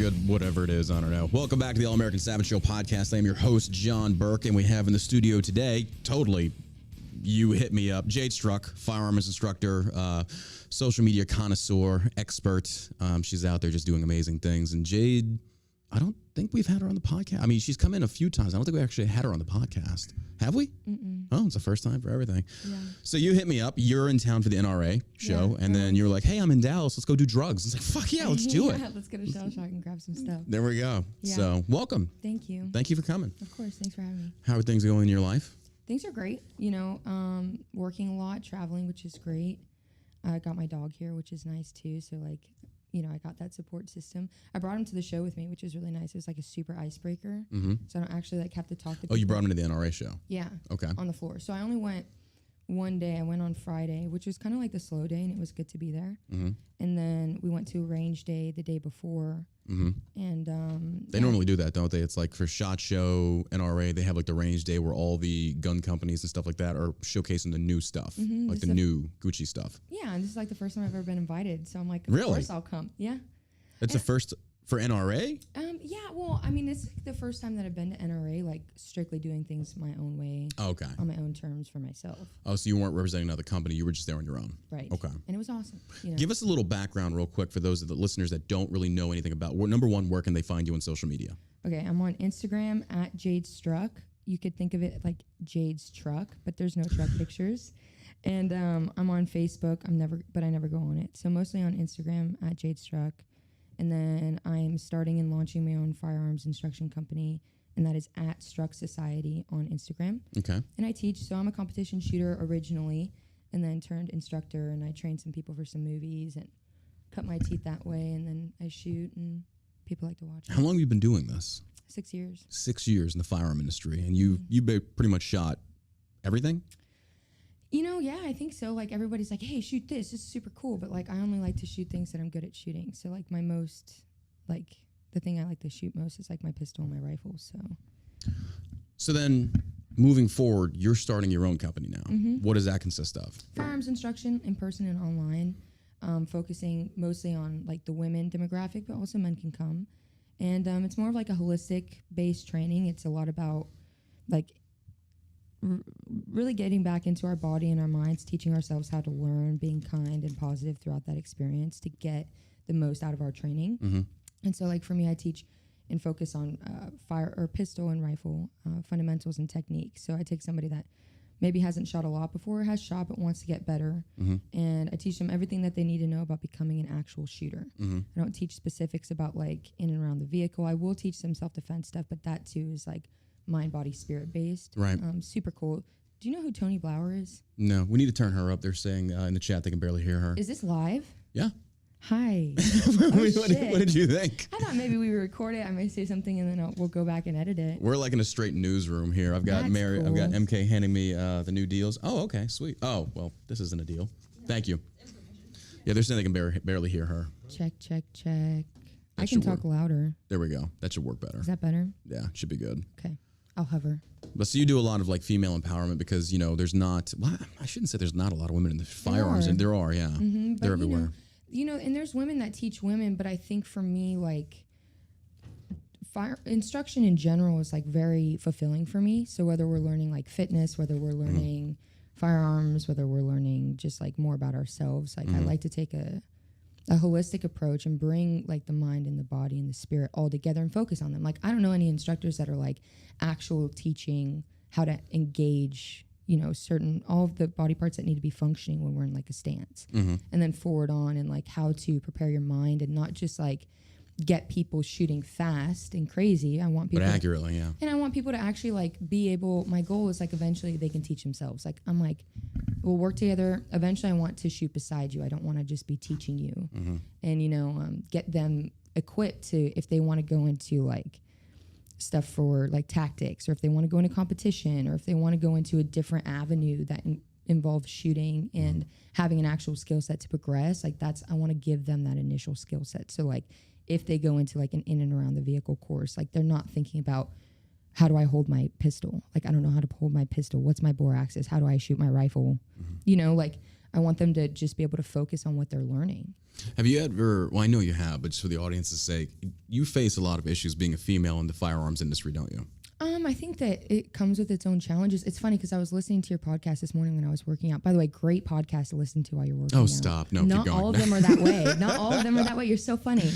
good, whatever it is. I don't know. Welcome back to the All American Savage Show podcast. I am your host, John Burke, and we have in the studio today, totally, you hit me up, Jade Struck, Firearms Instructor, social media connoisseur, expert. She's out there just doing amazing things. And Jade, I don't think we've had her on the podcast. I mean, she's come in a few times. I don't think we actually had her on the podcast. Have we? Mm-mm. Oh, it's the first time for everything. Yeah. So you hit me up. You're in town for the NRA show, and then you're like, hey, I'm in Dallas. Let's go do drugs. It's like, fuck yeah, let's do it. Let's go to Shell Shock and grab some stuff. There we go. Yeah. So welcome. Thank you. Thank you for coming. Of course. Thanks for having me. How are things going in your life? Things are great. You know, working a lot, traveling, which is great. I got my dog here, which is nice too. So like, you know, I got that support system. I brought him to the show with me, which is really nice. It was like a super icebreaker. Mm-hmm. So I don't actually like have to talk to people. Oh, you brought him to the NRA show? Yeah. Okay. On the floor. So I only went one day. I went on Friday, which was kind of like the slow day, and it was good to be there. Mm-hmm. And then we went to a range day the day before. Mm-hmm. And they normally do that, don't they? It's like for SHOT Show, NRA, they have like the range day where all the gun companies and stuff like that are showcasing the new stuff, like the new Gucci stuff. Yeah, and this is like the first time I've ever been invited, so I'm like, of really? course I'll come. Yeah. It's the first for NRA? Yeah, well, I mean, it's like the first time that I've been to NRA, like strictly doing things my own way. Oh, okay. On my own terms for myself. Oh, so you weren't representing another company, you were just there on your own. Right. Okay. And it was awesome. You know? Give us a little background real quick for those of the listeners that don't really know anything about, number one, where can they find you on social media? Okay, I'm on Instagram at Jade Struck. You could think of it like Jade's Truck, but there's no truck pictures. And I'm on Facebook. I never go on it. So mostly on Instagram at Jade Struck. And then I'm starting and launching my own firearms instruction company, and that is at Struck Society on Instagram. Okay. And I teach, so I'm a competition shooter originally, and then turned instructor, and I train some people for some movies and cut my teeth that way, and then I shoot, and people like to watch it. How long have you been doing this? 6 years. 6 years in the firearm industry, and you pretty much shot everything? You know, yeah, I think so. Like, everybody's like, hey, shoot this. This is super cool. But, like, I only like to shoot things that I'm good at shooting. So, like, the thing I like to shoot most is, like, my pistol and my rifle, So then, moving forward, you're starting your own company now. Mm-hmm. What does that consist of? Firearms instruction in person and online, focusing mostly on, like, the women demographic, but also men can come. And it's more of, like, a holistic-based training. It's a lot about, like, really getting back into our body and our minds, teaching ourselves how to learn, being kind and positive throughout that experience to get the most out of our training. Mm-hmm. And so, like, for me, I teach and focus on fire or pistol and rifle fundamentals and techniques. So I take somebody that maybe hasn't shot a lot before, has shot but wants to get better, and I teach them everything that they need to know about becoming an actual shooter. I don't teach specifics about, like, in and around the vehicle. I will teach them self-defense stuff, but that too is like mind, body, spirit based. Right. Super cool. Do you know who Tony Blower is? No, we need to turn her up. They're saying in the chat they can barely hear her. Is this live? Yeah. Hi. What did you think? I thought maybe we would record it. I might say something and then we'll go back and edit it. We're like in a straight newsroom here. I've got Mary. Cool. I've got MK handing me the new deals. Oh, okay, sweet. Oh, well, this isn't a deal. Thank you. Yeah, they're saying they can barely hear her. Check. That I can talk louder. There we go. That should work better. Is that better? Yeah, should be good. Okay. I'll hover. But so you do a lot of like female empowerment because, you know, there's not, well, I shouldn't say there's not a lot of women in the firearms. And there are, yeah. Mm-hmm, they're everywhere. You know, and there's women that teach women, but I think for me, like, fire instruction in general is like very fulfilling for me. So whether we're learning like fitness, whether we're learning firearms, whether we're learning just like more about ourselves, like I like to take a holistic approach and bring like the mind and the body and the spirit all together and focus on them. Like, I don't know any instructors that are like actual teaching how to engage, you know, all of the body parts that need to be functioning when we're in like a stance, and then forward on, and like how to prepare your mind and not just like get people shooting fast and crazy. I want people, but accurately, yeah. And I want people to actually like be able. My goal is like eventually they can teach themselves. Like, I'm like, we'll work together. Eventually, I want to shoot beside you. I don't want to just be teaching you, and you know, get them equipped to if they want to go into like stuff for like tactics, or if they want to go into competition, or if they want to go into a different avenue that involves shooting and having an actual skill set to progress. Like, I want to give them that initial skill set. So like if they go into like an in and around the vehicle course, like they're not thinking about how do I hold my pistol? Like, I don't know how to hold my pistol. What's my bore axis? How do I shoot my rifle? You know, like I want them to just be able to focus on what they're learning. Have you ever, well, I know you have, but just for the audience's sake, you face a lot of issues being a female in the firearms industry, don't you? I think that it comes with its own challenges. It's funny because I was listening to your podcast this morning when I was working out. By the way, great podcast to listen to while you're working out. Oh, stop. No, Not keep going. all of them are that way. Not all of them are that way. You're so funny.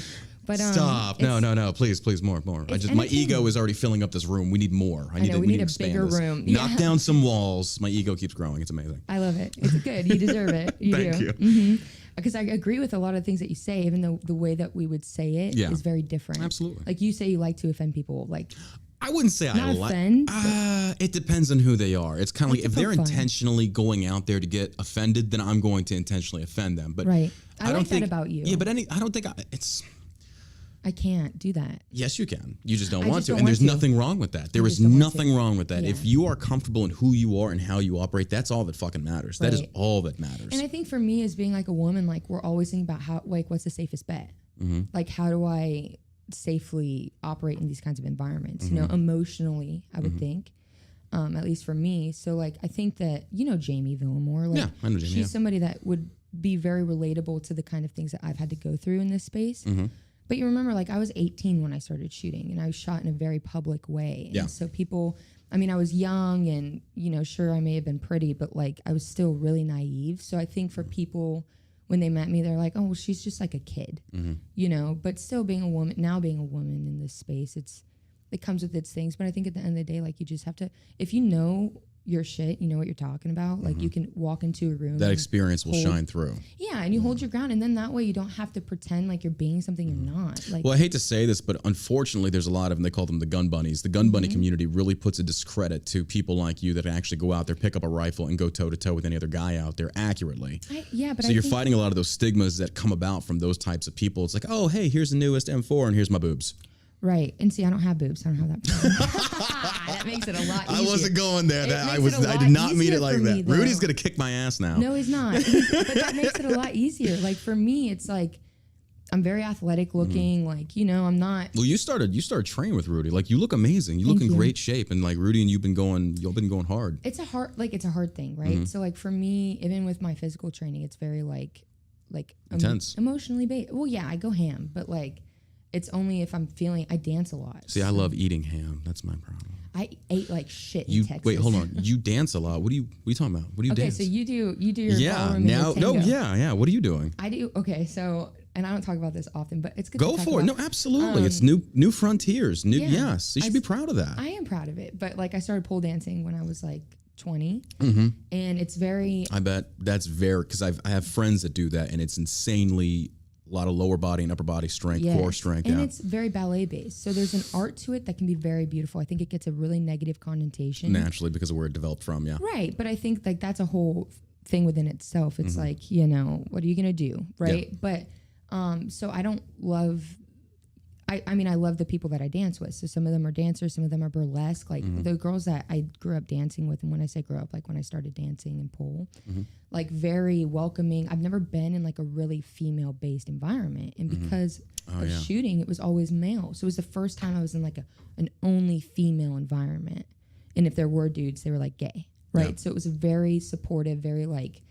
But Stop. No. Please, more. My ego is already filling up this room. We need more. I know, we need a expand bigger this. room. Knock down some walls. My ego keeps growing. It's amazing. I love it. It's good. You deserve it. You Thank do. you. Mm-hmm. Because I agree with a lot of things that you say, even though the way that we would say it is very different. Absolutely. Like you say you like to offend people. Like I wouldn't say I like. It depends on who they are. It's kind of like if they're intentionally going out there to get offended, then I'm going to intentionally offend them. But right. I don't like think that about you. Yeah, but I don't think it's. I can't do that. Yes, you can. You just don't want to. Don't And there's want to. nothing wrong with that. There is nothing wrong with that. Yeah. If you are comfortable in who you are and how you operate, that's all that fucking matters. Right. That is all that matters. And I think for me, as being like a woman, like we're always thinking about how, like, what's the safest bet? Mm-hmm. Like, how do I safely operate in these kinds of environments? Mm-hmm. You know, emotionally, I would think. At least for me. So, like, I think that, you know, Jamie Villamore, like, I know Jamie, she's somebody that would be very relatable to the kind of things that I've had to go through in this space. Mm-hmm. But you remember, like, I was 18 when I started shooting, and I was shot in a very public way. And so people, I mean, I was young and, you know, sure, I may have been pretty, but, like, I was still really naive. So I think for people, when they met me, they're like, oh, well, she's just like a kid, you know. But still being a woman in this space, it comes with its things. But I think at the end of the day, like, you just have to, if you know your shit, you know what you're talking about, like you can walk into a room, that experience will shine through, and you hold your ground, and then that way you don't have to pretend like you're being something you're not. Like, well, I hate to say this, but unfortunately there's a lot of them, they call them the gun bunnies. The gun bunny community really puts a discredit to people like you that actually go out there, pick up a rifle and go toe to toe with any other guy out there accurately. So you're fighting a lot of those stigmas that come about from those types of people. It's like, oh, hey, here's the newest M4 and here's my boobs. Right. And see, I don't have boobs. I don't have that problem. That makes it a lot easier. I wasn't going there. I did not mean it like that. Rudy's going to kick my ass now. No, he's not. But that makes it a lot easier. Like, for me, it's like, I'm very athletic looking. Like, you know, I'm not. Well, you started training with Rudy. Like, you look amazing. You look in great shape. And like Rudy and you've been going hard. It's a hard thing, right? So like for me, even with my physical training, it's very like intense, emotionally based. Well, yeah, I go ham, but like, it's only if I'm feeling, I dance a lot. See, I love eating ham. That's my problem. I ate like shit in Texas. Wait, hold on. You dance a lot. What are you talking about? What do you dance? Okay, so you do your ballroom now. and your tango. Yeah. What are you doing? I do. Okay, so, and I don't talk about this often, but it's good to talk for about. it. No, absolutely. It's new frontiers. Yes, you should be proud of that. I am proud of it, but like I started pole dancing when I was like 20, and it's very. I bet that's because I have friends that do that, and it's insanely. A lot of lower body and upper body strength, core strength. And it's very ballet based. So there's an art to it that can be very beautiful. I think it gets a really negative connotation. Naturally, because of where it developed from, yeah. Right. But I think like that's a whole thing within itself. It's like, you know, what are you going to do? Right. Yeah. But so I don't love, I mean, I love the people that I dance with. So some of them are dancers, some of them are burlesque. Like the girls that I grew up dancing with, and when I say grew up, like when I started dancing in pole, like very welcoming. I've never been in like a really female-based environment. And because of shooting, it was always male. So it was the first time I was in like an only female environment. And if there were dudes, they were like gay, right? Yeah. So it was a very supportive, very like,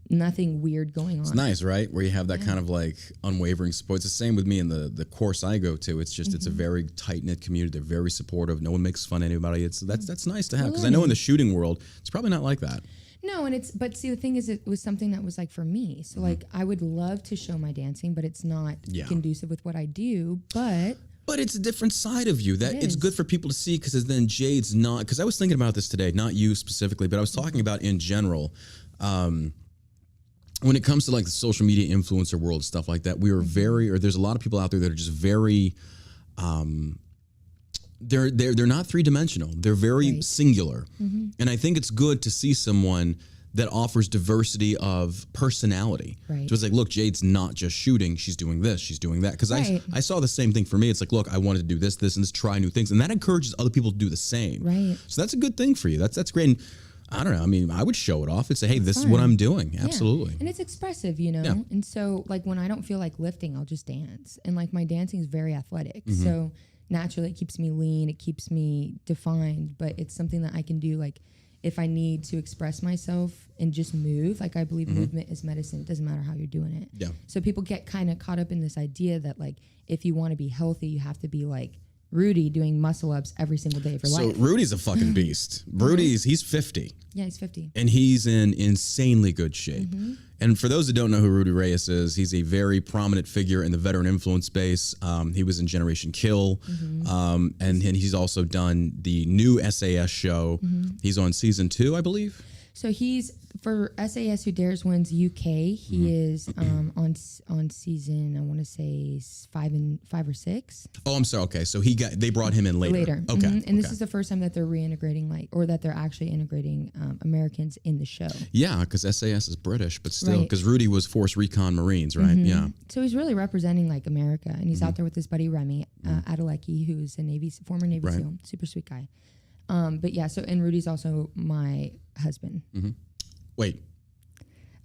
nothing weird going on. It's nice, right? Where you have that kind of like unwavering support. It's the same with me in the course I go to. It's just it's a very tight knit community. They're very supportive. No one makes fun of anybody. That's nice to have, because I know in the shooting world it's probably not like that. No, but see, the thing is, it was something that was like for me. So like I would love to show my dancing, but it's not conducive with what I do. But it's a different side of you that it's good for people to see, because then Jade's not. Because I was thinking about this today, not you specifically, but I was talking about in general. When it comes to like the social media influencer world and stuff like that, there's a lot of people out there that are just very, they're not three-dimensional. They're very singular. And I think it's good to see someone that offers diversity of personality. Right. So it's like, look, Jade's not just shooting. She's doing this. She's doing that. Because I saw the same thing for me. It's like, look, I wanted to do this, and this, try new things. And that encourages other people to do the same. Right. So that's a good thing for you. That's great. And I don't know. I mean, I would show it off and say, hey, this is what I'm doing. Absolutely. And it's expressive, you know? Yeah. And so, like, when I don't feel like lifting, I'll just dance. And, like, my dancing is very athletic. So, naturally, it keeps me lean. It keeps me defined. But it's something that I can do, like, if I need to express myself and just move, like I believe movement is medicine. It doesn't matter how you're doing it. Yeah. So people get kind of caught up in this idea that like if you want to be healthy, you have to be like Rudy doing muscle ups every single day of your life. So Rudy's a fucking beast. He's 50. Yeah, he's 50. And he's in insanely good shape. And for those that don't know who Rudy Reyes is, he's a very prominent figure in the veteran influence space. He was in Generation Kill. And he's also done the new SAS show. He's on season 2, I believe. So he's for SAS Who Dares Wins UK. He is on season, I want to say 5 or 6. Oh, I'm sorry. Okay, so they brought him in later. Okay, and this is the first time that they're reintegrating, that they're actually integrating Americans in the show. Yeah, because SAS is British, but still, because Rudy was Force Recon Marines, right? Yeah. So he's really representing like America, and he's out there with his buddy Remy Adelecki, who's a former Navy SEAL, super sweet guy. But yeah, and Rudy's also my husband. Wait.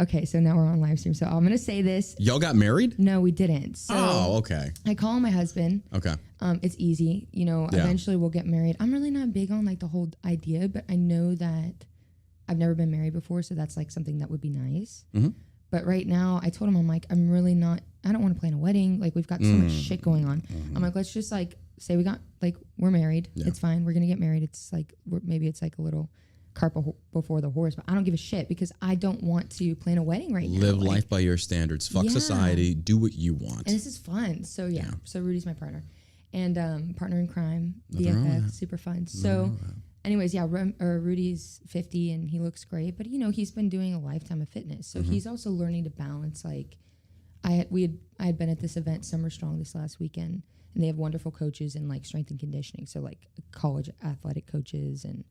Okay, so now we're on live stream. So I'm going to say this. Y'all got married? No, we didn't. So okay. I call him my husband. Okay. It's easy. Eventually we'll get married. I'm really not big on like the whole idea, but I know that I've never been married before, so that's like something that would be nice. But right now, I told him, I'm like, I don't want to plan a wedding. Like, we've got so much shit going on. I'm like, let's just like say we're married. Yeah. It's fine. We're going to get married. It's like, maybe it's like a little cart before the horse, but I don't give a shit because I don't want to plan a wedding right now. Live life by your standards. Fuck society. Do what you want. And this is fun. So yeah. So Rudy's my partner and partner in crime, BFF, super fun. So anyways, yeah, Rudy's 50 and he looks great, but he's been doing a lifetime of fitness. So he's also learning to balance. Like I had been at this event, Summer Strong, this last weekend, and they have wonderful coaches in like strength and conditioning. So like college athletic coaches and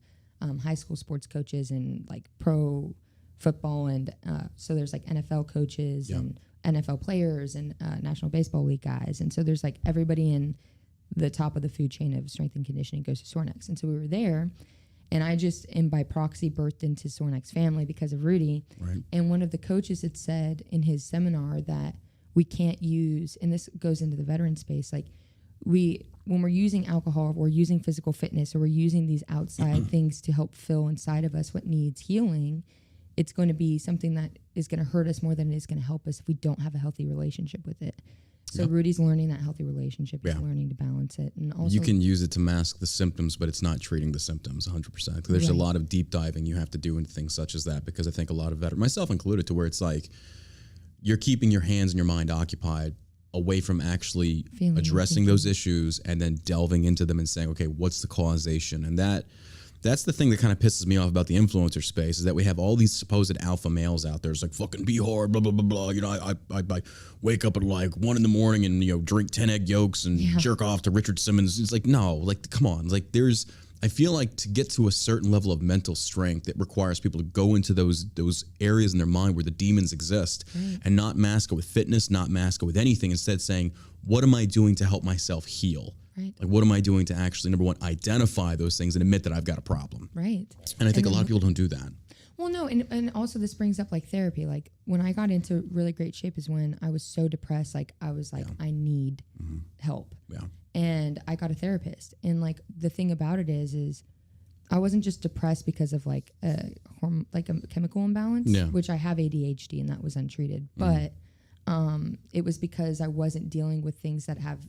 high school sports coaches and like pro football. And so there's like NFL coaches and NFL players and National Baseball League guys. And so there's like everybody in the top of the food chain of strength and conditioning goes to Sornex. And so we were there, and I just am by proxy birthed into Sornex family because of Rudy. Right. And one of the coaches had said in his seminar that we can't use, and this goes into the veteran space, like when we're using alcohol, we're using physical fitness, or we're using these outside things to help fill inside of us what needs healing, it's going to be something that is going to hurt us more than it is going to help us if we don't have a healthy relationship with it. So Rudy's learning that healthy relationship. He's learning to balance it. And also, you can use it to mask the symptoms, but it's not treating the symptoms 100%. There's a lot of deep diving you have to do into things such as that, because I think a lot of veterans, myself included, to where it's like you're keeping your hands and your mind occupied away from actually addressing those issues and then delving into them and saying, okay, what's the causation? And that's the thing that kind of pisses me off about the influencer space, is that we have all these supposed alpha males out there. It's like, fucking be hard, blah, blah, blah, blah. I wake up at like 1 a.m. and, drink 10 egg yolks and jerk off to Richard Simmons. It's like, no, like, come on. Like I feel like to get to a certain level of mental strength, it requires people to go into those areas in their mind where the demons exist and not mask it with fitness, not mask it with anything. Instead saying, what am I doing to help myself heal? Right. Like, what am I doing to actually, number one, identify those things and admit that I've got a problem? Right. And I think a lot of people don't do that. Well, no, and also this brings up like therapy. Like when I got into really great shape is when I was so depressed. Like I was like, I need help. Yeah. And I got a therapist. And like the thing about it is I wasn't just depressed because of like a chemical imbalance, which I have ADHD and that was untreated. But it was because I wasn't dealing with things that have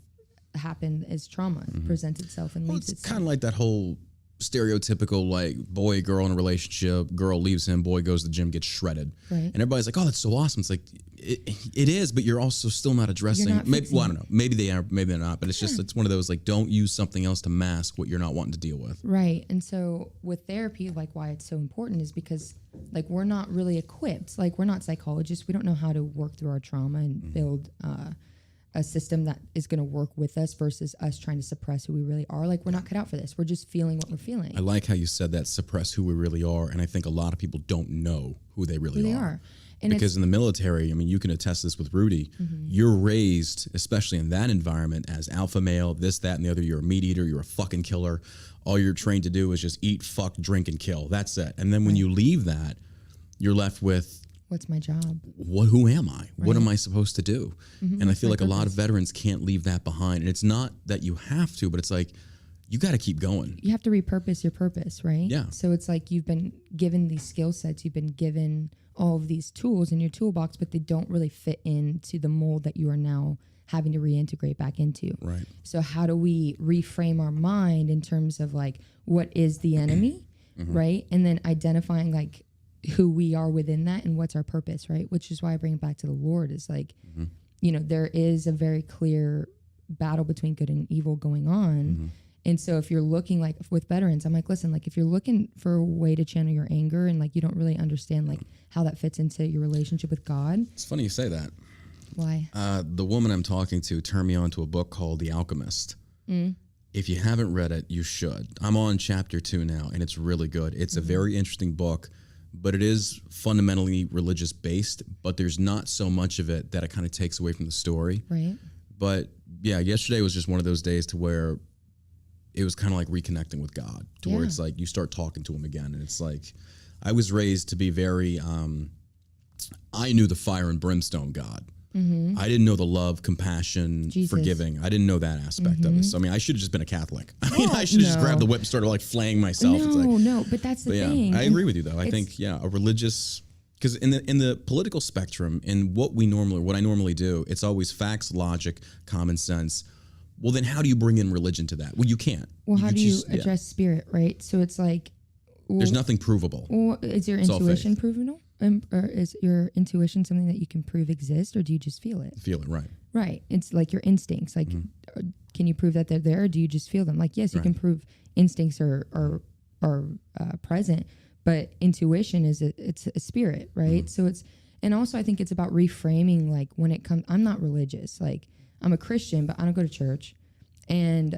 happened as trauma presents itself and leaves itself. It's kind of like that whole stereotypical like boy girl in a relationship, girl leaves him, boy goes to the gym, gets shredded, and everybody's like, oh, that's so awesome. It's like it is, but you're also still not addressing. Maybe, well, I don't know, maybe they are, maybe they're not, but it's just it's one of those like, don't use something else to mask what you're not wanting to deal with. Right. And so with therapy, like why it's so important is because like we're not really equipped, like we're not psychologists, we don't know how to work through our trauma and build a system that is going to work with us versus us trying to suppress who we really are. Like we're not cut out for this. We're just feeling what we're feeling. I like how you said that, suppress who we really are. And I think a lot of people don't know who they really are. And because in the military, I mean, you can attest this with Rudy, you're raised, especially in that environment, as alpha male, this, that, and the other. You're a meat eater. You're a fucking killer. All you're trained to do is just eat, fuck, drink, and kill. That's it. And then when you leave that, you're left with, what's my job? Who am I? Right. What am I supposed to do? And I feel like a lot of veterans can't leave that behind. And it's not that you have to, but it's like you got to keep going. You have to repurpose your purpose, right? Yeah. So it's like you've been given these skill sets, you've been given all of these tools in your toolbox, but they don't really fit into the mold that you are now having to reintegrate back into. Right. So how do we reframe our mind in terms of like what is the enemy, right? And then identifying like who we are within that and what's our purpose, right? Which is why I bring it back to the Lord is like, you know, there is a very clear battle between good and evil going on. And so if you're looking like with veterans, I'm like, listen, like if you're looking for a way to channel your anger and like you don't really understand like how that fits into your relationship with God. It's funny you say that. Why? The woman I'm talking to turned me on to a book called The Alchemist. If you haven't read it, you should. I'm on chapter 2 now, and it's really good. It's a very interesting book, but it is fundamentally religious based, but there's not so much of it that it kind of takes away from the story. Right. But yeah, yesterday was just one of those days to where it was kind of like reconnecting with God, to where it's like you start talking to him again. And it's like, I was raised to be very, I knew the fire and brimstone God. I didn't know the love, compassion, forgiving. I didn't know that aspect of it. So, I mean, I should have just been a Catholic. I mean, I should have just grabbed the whip and started like flaying myself. No, but that's the thing. I agree with you though. I think, a religious, because in the political spectrum, and what I normally do, it's always facts, logic, common sense. Well, then how do you bring in religion to that? Well, you can't. Well, how do you address spirit, right? So it's like, there's nothing provable. Well, is your intuition provable? Or is your intuition something that you can prove exists, or do you just feel it? Feel it, right. Right. It's like your instincts. Like, can you prove that they're there, or do you just feel them? Like, yes, you can prove instincts are present, but intuition it's a spirit, right? So it's, and also I think it's about reframing, like when it comes, I'm not religious. Like, I'm a Christian, but I don't go to church. And,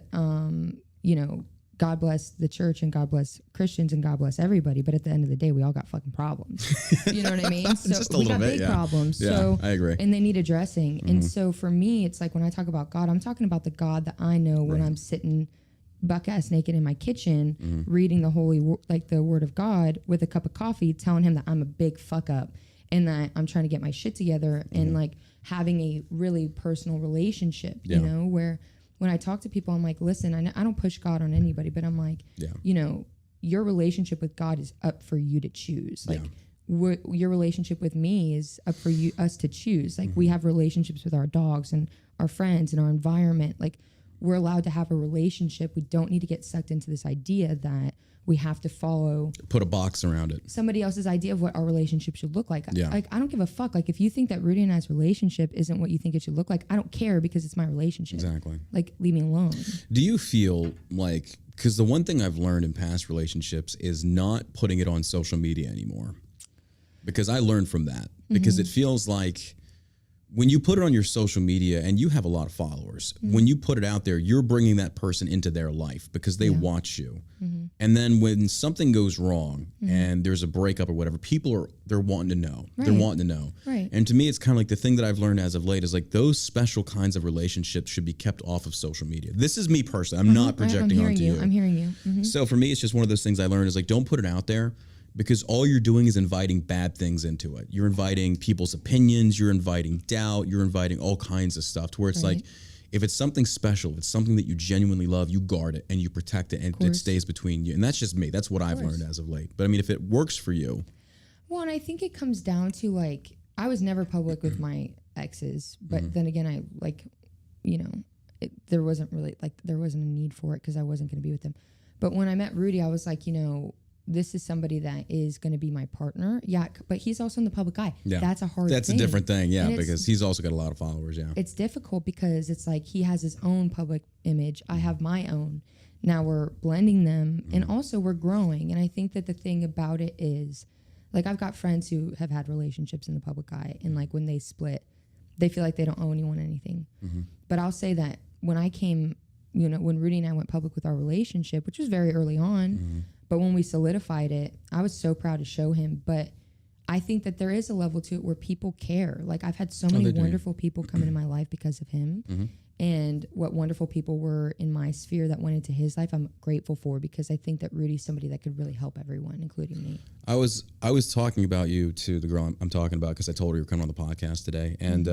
you know, God bless the church and God bless Christians and God bless everybody. But at the end of the day, we all got fucking problems. You know what I mean? So just a we little got bit, big problems. Yeah, so, I agree. And they need addressing. And so for me, it's like when I talk about God, I'm talking about the God that I know when I'm sitting buck-ass naked in my kitchen, reading the the word of God with a cup of coffee, telling him that I'm a big fuck up and that I'm trying to get my shit together and like having a really personal relationship, you know, where when I talk to people, I'm like, listen, I don't push God on anybody, but I'm like, you know, your relationship with God is up for you to choose. Like your relationship with me is up for us to choose. Like we have relationships with our dogs and our friends and our environment. Like we're allowed to have a relationship. We don't need to get sucked into this idea that we have to put a box around it, somebody else's idea of what our relationship should look like. Yeah. Like I don't give a fuck. Like if you think that Rudy and I's relationship isn't what you think it should look like, I don't care because it's my relationship. Exactly. Like leave me alone. Do you feel like, because the one thing I've learned in past relationships is not putting it on social media anymore, because I learned from that, because it feels like when you put it on your social media, and you have a lot of followers, when you put it out there, you're bringing that person into their life because they watch you. And then when something goes wrong and there's a breakup or whatever, they're wanting to know. Right. They're wanting to know. Right. And to me, it's kind of like the thing that I've learned as of late is like those special kinds of relationships should be kept off of social media. This is me personally. I'm not projecting onto you. I'm hearing you. So for me, it's just one of those things I learned is like, don't put it out there, because all you're doing is inviting bad things into it. You're inviting people's opinions. You're inviting doubt. You're inviting all kinds of stuff to where it's like, if it's something special, if it's something that you genuinely love, you guard it and you protect it, and it stays between you. And that's just me. That's what I've learned as of late. But I mean, if it works for you. Well, and I think it comes down to like, I was never public with my exes, but then again, I like, you know, there wasn't really like, there wasn't a need for it because I wasn't going to be with them. But when I met Rudy, I was like, you know, this is somebody that is going to be my partner. Yeah, but he's also in the public eye. Yeah. That's a hard thing. That's a different thing, because he's also got a lot of followers, It's difficult because it's like he has his own public image. I have my own. Now we're blending them, and also we're growing. And I think that the thing about it is, like, I've got friends who have had relationships in the public eye, and like when they split, they feel like they don't owe anyone anything. But I'll say that when I came, you know, when Rudy and I went public with our relationship, which was very early on, but when we solidified it, I was so proud to show him. But I think that there is a level to it where people care. Like I've had so many wonderful people come into my life because of him. And what wonderful people were in my sphere that went into his life, I'm grateful for, because I think that Rudy's somebody that could really help everyone, including me. I was talking about you to the girl I'm talking about, because I told her you were coming on the podcast today. And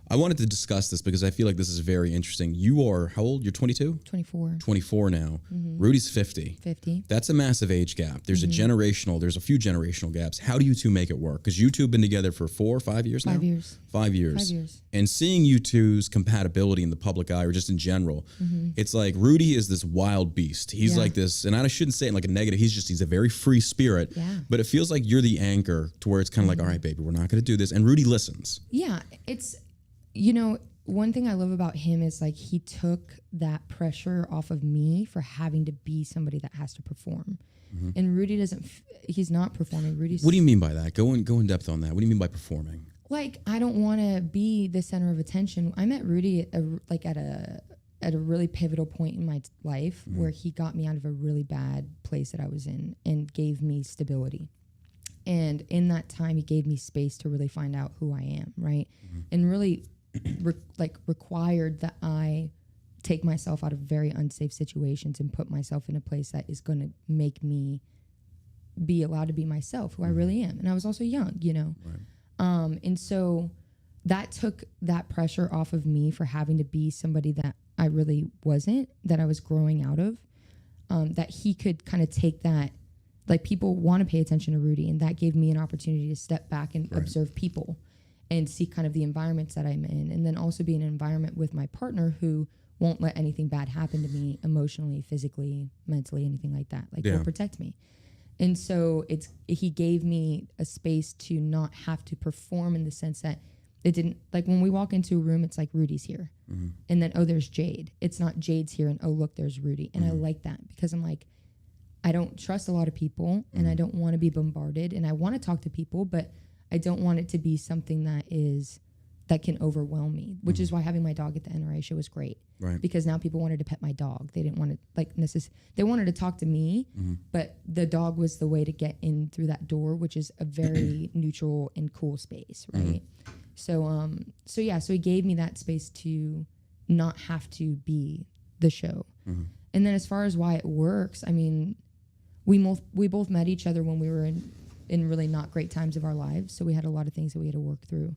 I wanted to discuss this because I feel like this is very interesting. You are, how old? You're 22? 24. 24 now. Rudy's 50. 50. That's a massive age gap. There's there's a few generational gaps. How do you two make it work? Because you two have been together for 4 or 5 years now? 5 years. 5 years. 5 years. And seeing you two's compatibility in the public eye or just in general, it's like Rudy is this wild beast. He's like this, and I shouldn't say it in like a negative, he's a very free spirit. Yeah. But it feels like you're the anchor to where it's kind of like, all right, baby, we're not going to do this. And Rudy listens. Yeah. It's, you know, one thing I love about him is like he took that pressure off of me for having to be somebody that has to perform. And Rudy he's not performing. Rudy's. What do you mean by that? Go in depth on that. What do you mean by performing? Like, I don't want to be the center of attention. I met Rudy at a really pivotal point in my life where he got me out of a really bad place that I was in and gave me stability. And in that time, he gave me space to really find out who I am, right? And really required that I take myself out of very unsafe situations and put myself in a place that is going to make me be allowed to be myself, who I really am. And I was also young, you know? Right. And so that took that pressure off of me for having to be somebody that I really wasn't, that I was growing out of, that he could kind of take that, like people want to pay attention to Rudy, and that gave me an opportunity to step back and observe people and see kind of the environments that I'm in, and then also be in an environment with my partner who won't let anything bad happen to me emotionally, physically, mentally, anything like that. Like will protect me. And so he gave me a space to not have to perform in the sense that it didn't, like when we walk into a room, it's like Rudy's here. And then, oh, there's Jade. It's not Jade's here and oh, look, there's Rudy. And I like that because I'm like, I don't trust a lot of people and I don't want to be bombarded and I want to talk to people, but I don't want it to be something that can overwhelm me, which is why having my dog at the NRA show was great. Right. Because now people wanted to pet my dog. They didn't want to they wanted to talk to me, but the dog was the way to get in through that door, which is a very neutral and cool space, right? So he gave me that space to not have to be the show. And then as far as why it works, I mean, we both met each other when we were in really not great times of our lives. So we had a lot of things that we had to work through.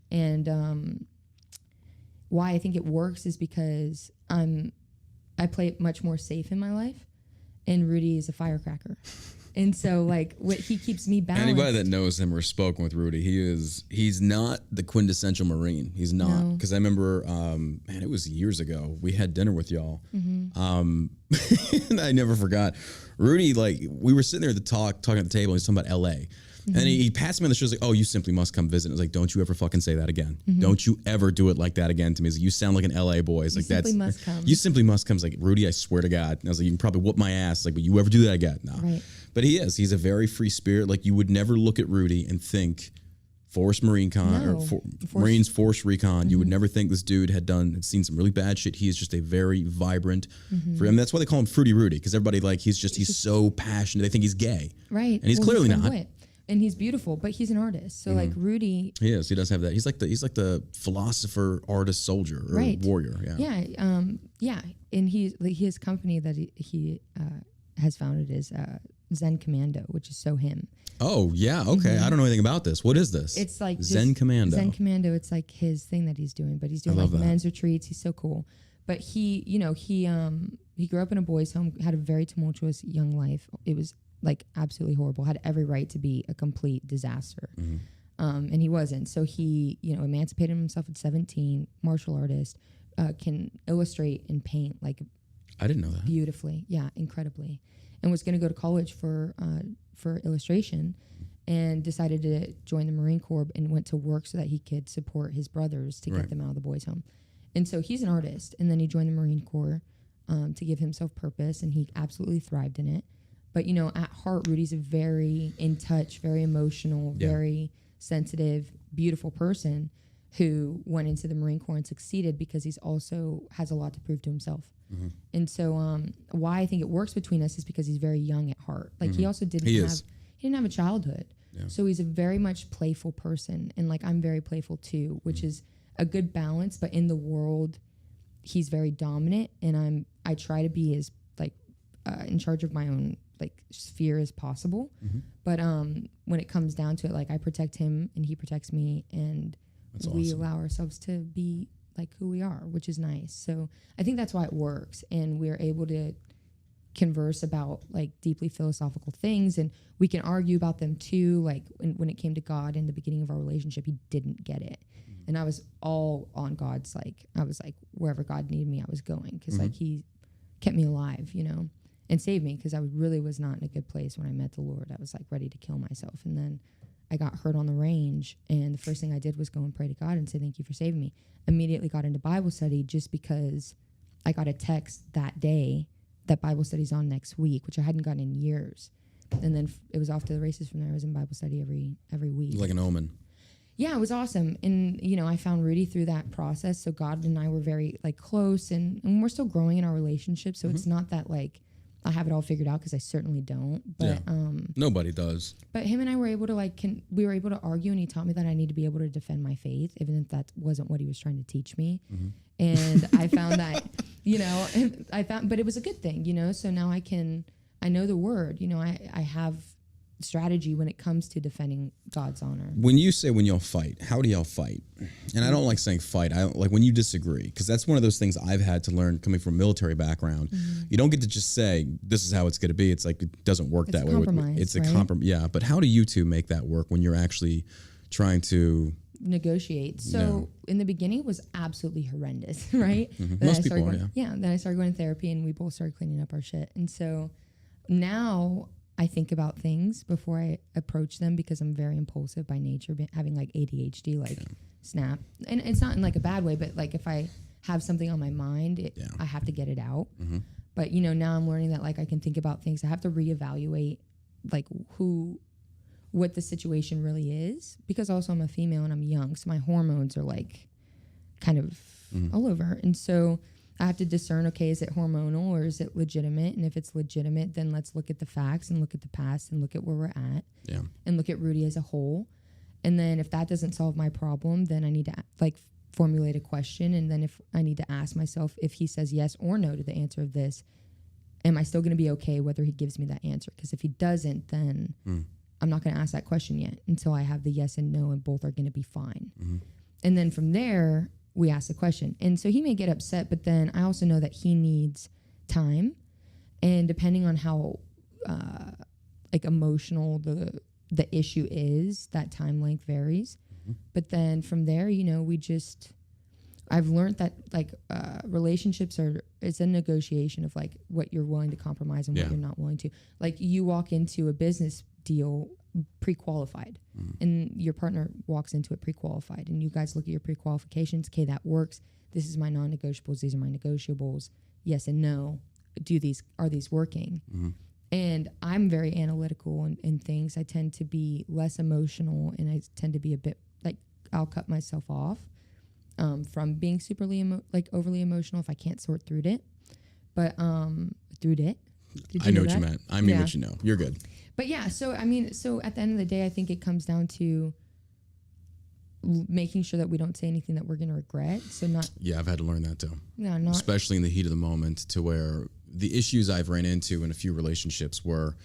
And why I think it works is because I play it much more safe in my life, and Rudy is a firecracker. And so, like, he keeps me balanced. Anybody that knows him or spoken with Rudy, he's not the quintessential Marine. He's not. Because I remember, man, it was years ago. We had dinner with y'all. And I never forgot. Rudy, like, we were sitting there talking at the table, and he's talking about L.A., and he passed me on the show. He's like, "Oh, you simply must come visit." I was like, "Don't you ever fucking say that again. Don't you ever do it like that again to me." He's like, "You sound like an LA boy." It's like, simply must come. You simply must come. It's like, Rudy, I swear to God. And I was like, "You can probably whoop my ass." Like, but you ever do that again? No. Right. But he's a very free spirit. Like, you would never look at Rudy and think Force Marine Con Marines Force Recon. You would never think this dude had seen some really bad shit. He is just a very vibrant, free. That's why they call him Fruity Rudy, because everybody he's so passionate. They think he's gay. Right. And he's clearly not. And he's beautiful, but he's an artist. So like Rudy, he is. He does have that. He's like the philosopher, artist, soldier, or warrior. Yeah. Yeah. And his company that he has founded is Zen Commando, which is so him. Oh yeah. Okay. I don't know anything about this. What is this? It's like Zen Commando. Zen Commando. It's like his thing that he's doing, but he's doing like men's retreats. He's so cool. But he grew up in a boys' home, had a very tumultuous young life. It was like absolutely horrible, had every right to be a complete disaster. And he wasn't. So he, emancipated himself at 17, martial artist, can illustrate and paint like I didn't know that. Beautifully. Yeah, incredibly. And was going to go to college for illustration and decided to join the Marine Corps and went to work so that he could support his brothers to get them out of the boys' home. And so he's an artist. And then he joined the Marine Corps to give himself purpose, and he absolutely thrived in it. But, at heart, Rudy's a very in touch, very emotional, very sensitive, beautiful person who went into the Marine Corps and succeeded because he's also has a lot to prove to himself. And so why I think it works between us is because he's very young at heart. Like he also didn't have a childhood. Yeah. So he's a very much playful person. And like I'm very playful too, which is a good balance. But in the world, he's very dominant, and I try to be as like in charge of my own like sphere as possible. But when it comes down to it, like I protect him and he protects me, and we allow ourselves to be like who we are, which is nice. So I think that's why it works, and we're able to converse about like deeply philosophical things, and we can argue about them too. Like when it came to God in the beginning of our relationship, he didn't get it, and I was all on God's, like I was like wherever God needed me I was going, because like he kept me alive, you know, and saved me, because I really was not in a good place when I met the Lord. I was like ready to kill myself, and then I got hurt on the range, and the first thing I did was go and pray to God and say thank you for saving me. Immediately got into Bible study, just because I got a text that day that Bible study's on next week, which I hadn't gotten in years. And then it was off to the races from there. I was in Bible study every week. Like an omen. Yeah, it was awesome. And, you know, I found Rudy through that process. So God and I were very like close, and we're still growing in our relationship. So it's not that like I have it all figured out, because I certainly don't. But nobody does. But him and I were able to we were able to argue, and he taught me that I need to be able to defend my faith, even if that wasn't what he was trying to teach me. And I found that, you know, but it was a good thing, you know. So now I know the word, you know, I have strategy when it comes to defending God's honor. When you say when y'all fight, how do y'all fight? And I don't like saying fight. I like when you disagree, because that's one of those things I've had to learn coming from a military background. You don't get to just say this is how it's going to be. It's like it doesn't work that way. It's a compromise. Yeah, but how do you two make that work when you're actually trying to negotiate? So in the beginning, it was absolutely horrendous, right? Most people are, Then I started going to therapy, and we both started cleaning up our shit. And so now I think about things before I approach them, because I'm very impulsive by nature, having like ADHD, like snap. And it's not in like a bad way, but like if I have something on my mind, I have to get it out. But, you know, now I'm learning that like I can think about things. I have to reevaluate like what the situation really is, because also I'm a female and I'm young. So my hormones are like kind of all over. And so I have to discern, okay, is it hormonal or is it legitimate? And if it's legitimate, then let's look at the facts and look at the past and look at where we're at and look at Rudy as a whole. And then if that doesn't solve my problem, then I need to like formulate a question. And then if I need to ask myself, if he says yes or no to the answer of this, am I still going to be okay whether he gives me that answer? Because if he doesn't, then I'm not going to ask that question yet until I have the yes and no, and both are going to be fine. And then from there, we ask the question. And so he may get upset, but then I also know that he needs time. And depending on how like emotional the issue is, that time length varies. But then from there, you know, I've learned that like relationships it's a negotiation of like what you're willing to compromise and what you're not willing to. Like you walk into a business deal pre-qualified and your partner walks into it pre-qualified, and you guys look at your pre-qualifications. Okay, that works. This is my non-negotiables. These are my negotiables. Yes and no. Are these working? And I'm very analytical in things. I tend to be less emotional, and I tend to be a bit like I'll cut myself off from being overly emotional if I can't sort through it. But through it. I know what you meant. I mean what you know. You're good. But yeah, so at the end of the day, I think it comes down to making sure that we don't say anything that we're going to regret. So not. Yeah, I've had to learn that too. Yeah, especially in the heat of the moment, to where the issues I've ran into in a few relationships were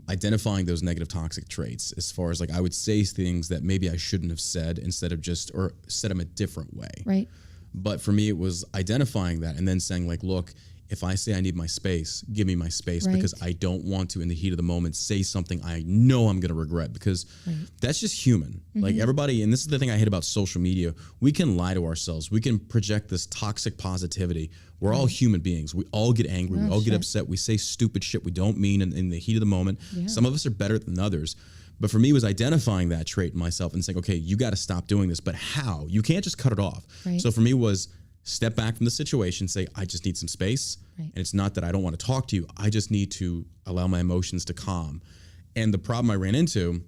identifying those negative toxic traits. As far as like I would say things that maybe I shouldn't have said or said them a different way. Right. But for me, it was identifying that and then saying like, look, if I say I need my space, give me my space, because I don't want to, in the heat of the moment, say something I know I'm going to regret, because that's just human. Like everybody, and this is the thing I hate about social media, we can lie to ourselves. We can project this toxic positivity. We're all human beings. We all get angry. We all get upset. We say stupid shit we don't mean in the heat of the moment. Yeah. Some of us are better than others. But for me, it was identifying that trait in myself and saying, okay, you got to stop doing this. But how? You can't just cut it off. So for me was step back from the situation, say, I just need some space. And it's not that I don't want to talk to you. I just need to allow my emotions to calm. And the problem I ran into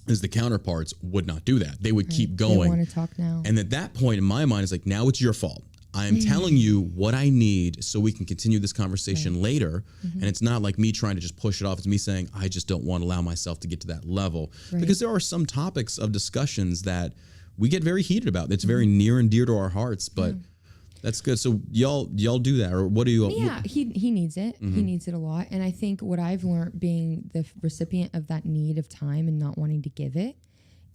is the counterparts would not do that. They would keep going. They want to talk now. And at that point in my mind, it's like, now it's your fault. I am telling you what I need so we can continue this conversation later. And it's not like me trying to just push it off. It's me saying, I just don't want to allow myself to get to that level. Because there are some topics of discussions that we get very heated about. It's very near and dear to our hearts, but that's good. So y'all do that, or what do you? Yeah, he needs it. He needs it a lot. And I think what I've learned, being the recipient of that need of time and not wanting to give it,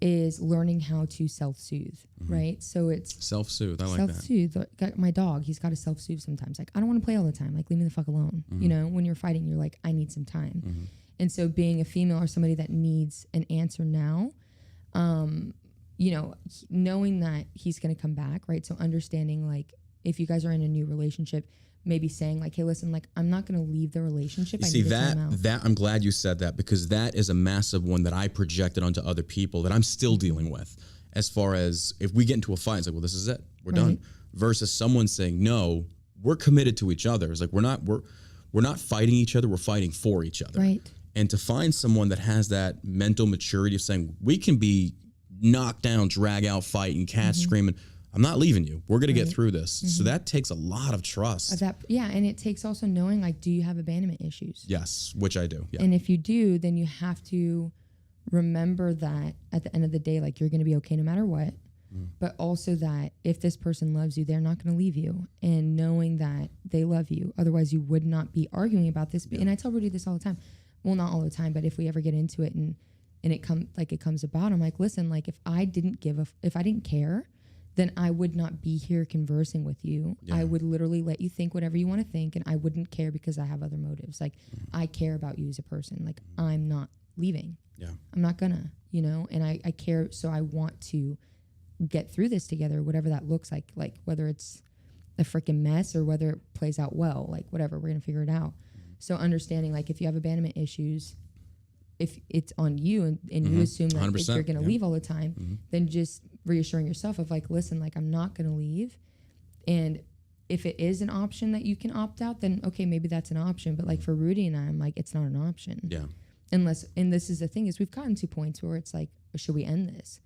is learning how to self-soothe, right? So it's Self-soothe. I like that. self-soothe. Got my dog, he's got to self-soothe sometimes. Like, I don't want to play all the time. Like, leave me the fuck alone. You know, when you're fighting, you're like, I need some time. And so being a female or somebody that needs an answer now, you know, knowing that he's going to come back, right? So understanding, like, if you guys are in a new relationship, maybe saying like, hey, listen, like, I'm not going to leave the relationship. You see, that I'm glad you said that, because that is a massive one that I projected onto other people that I'm still dealing with. As far as if we get into a fight, it's like, well, this is it. We're done. Versus someone saying, no, we're committed to each other. It's like, we're not fighting each other. We're fighting for each other. Right. And to find someone that has that mental maturity of saying, we can be knocked down, drag out, fighting, cats screaming, I'm not leaving you. We're going to get through this. So that takes a lot of trust. Yeah. And it takes also knowing, like, do you have abandonment issues? Yes, which I do. Yeah. And if you do, then you have to remember that at the end of the day, like, you're going to be okay no matter what. But also that if this person loves you, they're not going to leave you. And knowing that they love you, otherwise you would not be arguing about this. And I tell Rudy this all the time. Well, not all the time, but if we ever get into it and it comes about, I'm like, listen, like, if I didn't care, then I would not be here conversing with you. I would literally let you think whatever you want to think, and I wouldn't care because I have other motives. Like, I care about you as a person. Like, I'm not leaving. Yeah. I'm not gonna, you know, and I care, so I want to get through this together, whatever that looks like whether it's a freaking mess or whether it plays out well, like, whatever, we're gonna figure it out. So understanding, like, if you have abandonment issues, if it's on you and you assume that if you're going to leave all the time, then just reassuring yourself of like, listen, like, I'm not going to leave. And if it is an option that you can opt out, then okay, maybe that's an option. But like for Rudy and I, I'm like, it's not an option. Yeah. And this is the thing, is we've gotten to points where it's like, should we end this?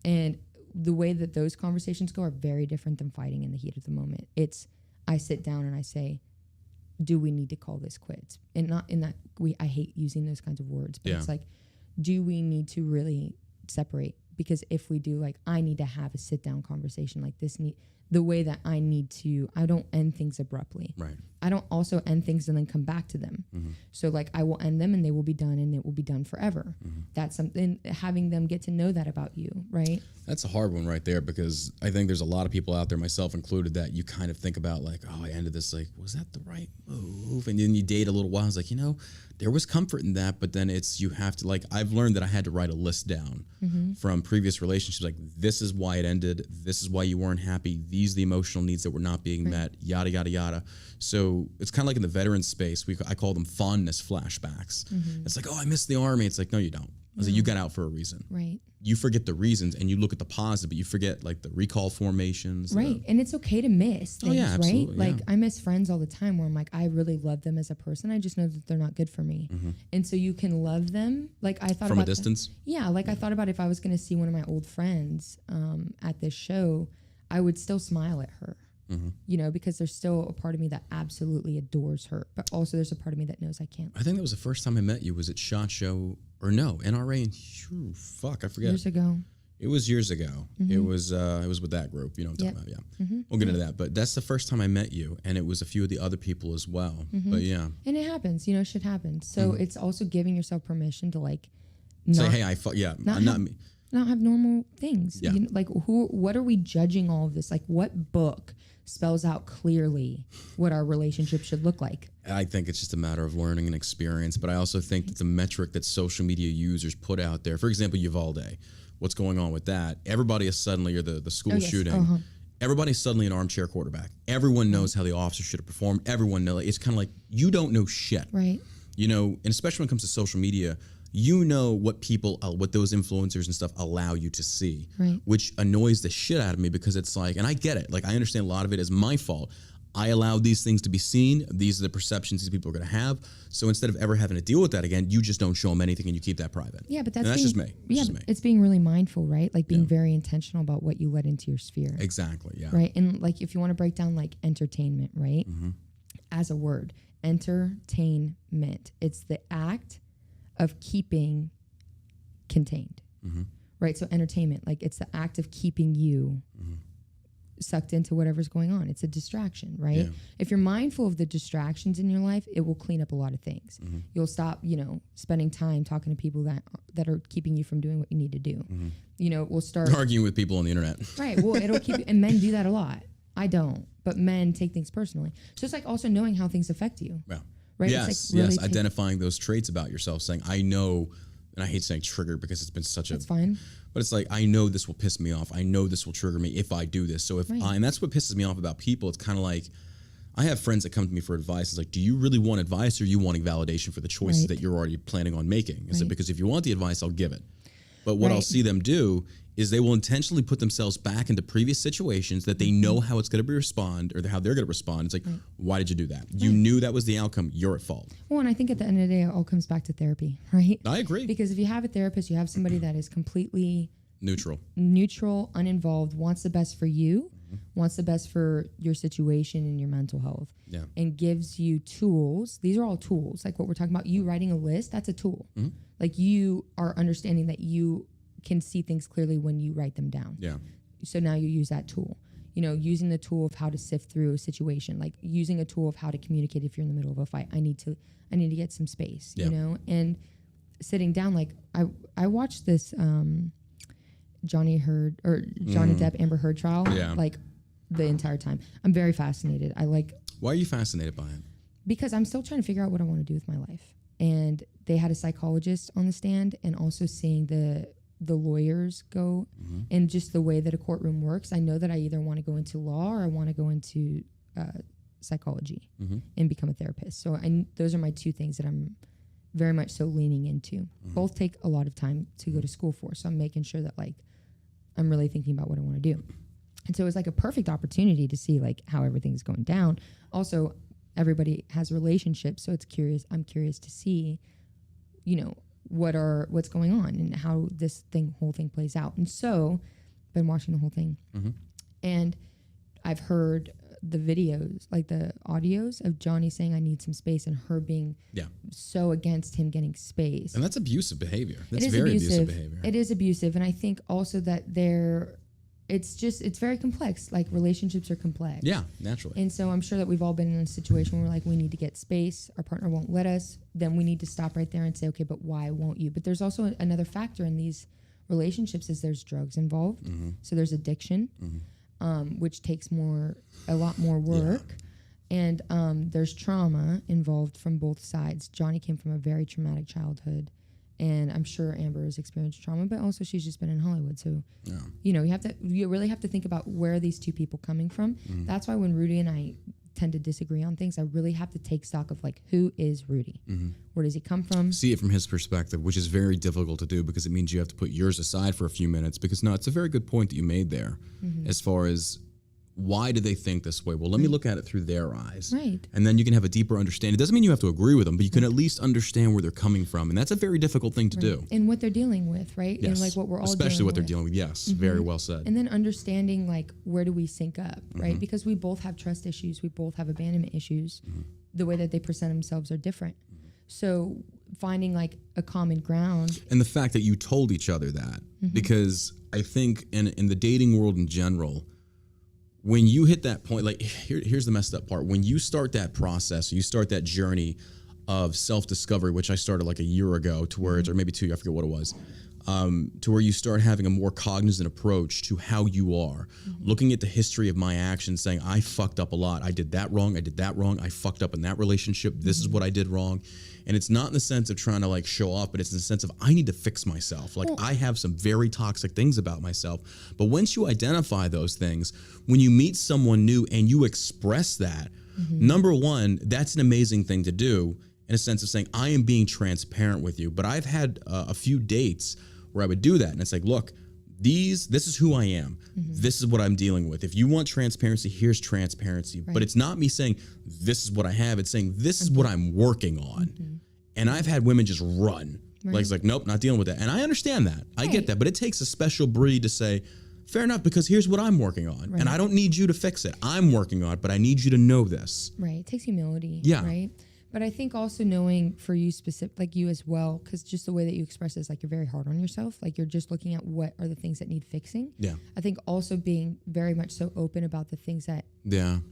And the way that those conversations go are very different than fighting in the heat of the moment. It's, I sit down and I say, do we need to call this quits? And not in that I hate using those kinds of words, but it's like, do we need to really separate? Because if we do, like, I need to have a sit down conversation like this. The way that I don't end things abruptly. Right. I don't also end things and then come back to them. So like, I will end them and they will be done and it will be done forever. That's something, having them get to know that about you, right? That's a hard one right there, because I think there's a lot of people out there, myself included, that you kind of think about like, oh, I ended this, like, was that the right move? And then you date a little while, it's like, you know, there was comfort in that, but then you have to, like, I've learned that I had to write a list down from previous relationships. Like, this is why it ended. This is why you weren't happy. These are the emotional needs that were not being met, yada, yada, yada. So it's kind of like in the veteran space, I call them fondness flashbacks. It's like, oh, I missed the Army. It's like, no, you don't. I was like, you got out for a reason. Right. You forget the reasons and you look at the positive, but you forget like the recall formations. Right. And it's okay to miss things, right? Like, I miss friends all the time where I'm like, I really love them as a person. I just know that they're not good for me. And so you can love them. Like, I thought from a distance. I thought about if I was going to see one of my old friends at this show, I would still smile at her. You know, because there's still a part of me that absolutely adores her, but also there's a part of me that knows I can't. I think that was the first time I met you. Was it SHOT Show or no NRA? I forget. Years ago. It was years ago. It was with that group. You know what I'm talking about? Yeah. We'll get into that. But that's the first time I met you, and it was a few of the other people as well. But yeah. And it happens. You know, shit happens. So it's also giving yourself permission to like say, hey, not me. Not have normal things. Yeah. You know, like, what are we judging all of this? Like, what book spells out clearly what our relationship should look like? I think it's just a matter of learning and experience, but I also think that the metric that social media users put out there, for example, Uvalde, what's going on with that? Everybody is suddenly, or the school shooting, everybody's suddenly an armchair quarterback. Everyone knows how the officer should have performed. Everyone knows. It's kind of like, you don't know shit. Right. You know, and especially when it comes to social media, you know what those influencers and stuff allow you to see, which annoys the shit out of me, because it's like, and I get it, like, I understand a lot of it is my fault. I allowed these things to be seen. These are the perceptions these people are going to have. So instead of ever having to deal with that again, you just don't show them anything and you keep that private. Yeah, but that's just me. It's being really mindful, right? Like, being very intentional about what you let into your sphere. Exactly, yeah. Right, and like, if you want to break down like entertainment, right? As a word, entertainment. It's the act of keeping contained, right? So entertainment, like, it's the act of keeping you sucked into whatever's going on. It's a distraction, right? Yeah. If you're mindful of the distractions in your life, it will clean up a lot of things. You'll stop, spending time talking to people that are keeping you from doing what you need to do. We'll start arguing with people on the internet. Right. Well, it'll keep you, and men do that a lot. I don't, but men take things personally. So it's like also knowing how things affect you. Yeah. Right. Yes. It's like really Identifying those traits about yourself, saying, I know, and I hate saying trigger because it's been such That's fine. but it's like, I know this will piss me off. I know this will trigger me if I do this. So and that's what pisses me off about people. It's kind of like, I have friends that come to me for advice. It's like, do you really want advice, or are you wanting validation for the choices that you're already planning on making? I said, because if you want the advice, I'll give it. But what I'll see them do is they will intentionally put themselves back into previous situations that they know how it's going to respond, or how they're going to respond. It's like, why did you do that? You knew that was the outcome. You're at fault. Well, and I think at the end of the day, it all comes back to therapy, right? I agree. Because if you have a therapist, you have somebody that is completely neutral, uninvolved, wants the best for you, wants the best for your situation and your mental health, and gives you tools. These are all tools. Like what we're talking about, you writing a list, that's a tool. Like you are understanding that you can see things clearly when you write them down. Yeah. So now you use that tool. Using the tool of how to sift through a situation, like using a tool of how to communicate if you're in the middle of a fight. I need to get some space, and sitting down. Like I watched this Johnny Depp Amber Heard trial, like the entire time. I'm very fascinated. Why are you fascinated by it? Because I'm still trying to figure out what I want to do with my life. And they had a psychologist on the stand, and also seeing the lawyers go and just the way that a courtroom works. I know that I either want to go into law or I want to go into psychology and become a therapist. So those are my two things that I'm very much so leaning into. Both take a lot of time to go to school for. So I'm making sure that like I'm really thinking about what I want to do. And so it was like a perfect opportunity to see like how everything's going down. Also, everybody has relationships, so I'm curious to see, what's going on and how this whole thing plays out. And so been watching the whole thing. And I've heard the videos, like the audios of Johnny saying I need some space, and her being so against him getting space. And that's abusive behavior. That's very abusive behavior. It is abusive. And I think also that it's very complex. Like relationships are complex. Yeah, naturally. And so I'm sure that we've all been in a situation where like we need to get space, our partner won't let us, then we need to stop right there and say, okay, but why won't you? But there's also another factor in these relationships is there's drugs involved. So there's addiction, which takes a lot more work. And there's trauma involved from both sides. Johnny came from a very traumatic childhood. And I'm sure Amber has experienced trauma, but also she's just been in Hollywood. So, you really have to think about where are these two people coming from. That's why when Rudy and I tend to disagree on things, I really have to take stock of like, who is Rudy? Where does he come from? See it from his perspective, which is very difficult to do because it means you have to put yours aside for a few minutes. Because it's a very good point that you made there as far as why do they think this way? Well, let me look at it through their eyes. Right. And then you can have a deeper understanding. It doesn't mean you have to agree with them, but you can at least understand where they're coming from. And that's a very difficult thing to do. And what they're dealing with, right? Yes. And like what we're all especially what they're dealing with. Yes. Very well said. And then understanding like where do we sync up, right? Because we both have trust issues. We both have abandonment issues. The way that they present themselves are different. So finding like a common ground. And the fact that you told each other that, because I think in the dating world in general, when you hit that point, like here's the messed up part. When you start that process, you start that journey of self-discovery, which I started like a year ago to where it's, or maybe 2, I forget what it was, to where you start having a more cognizant approach to how you are, looking at the history of my actions, saying, I fucked up a lot. I did that wrong. I fucked up in that relationship. This is what I did wrong. And it's not in the sense of trying to like show off, but it's in the sense of I need to fix myself. Like I have some very toxic things about myself. But once you identify those things, when you meet someone new and you express that, number one, that's an amazing thing to do in a sense of saying, I am being transparent with you. But I've had a few dates where I would do that. And it's like, look, this is who I am. This is what I'm dealing with. If you want transparency, here's transparency. Right. But it's not me saying, this is what I have. It's saying, this is what I'm working on. And I've had women just run. Right. Like, it's like, nope, not dealing with that. And I understand that. I get that. But it takes a special breed to say, fair enough, because here's what I'm working on. Right. And I don't need you to fix it. I'm working on it, but I need you to know this. Right. It takes humility. Yeah. Right. But I think also knowing for you specific, like you as well, because just the way that you express it is like you're very hard on yourself. Like you're just looking at what are the things that need fixing. Yeah. I think also being very much so open about the things that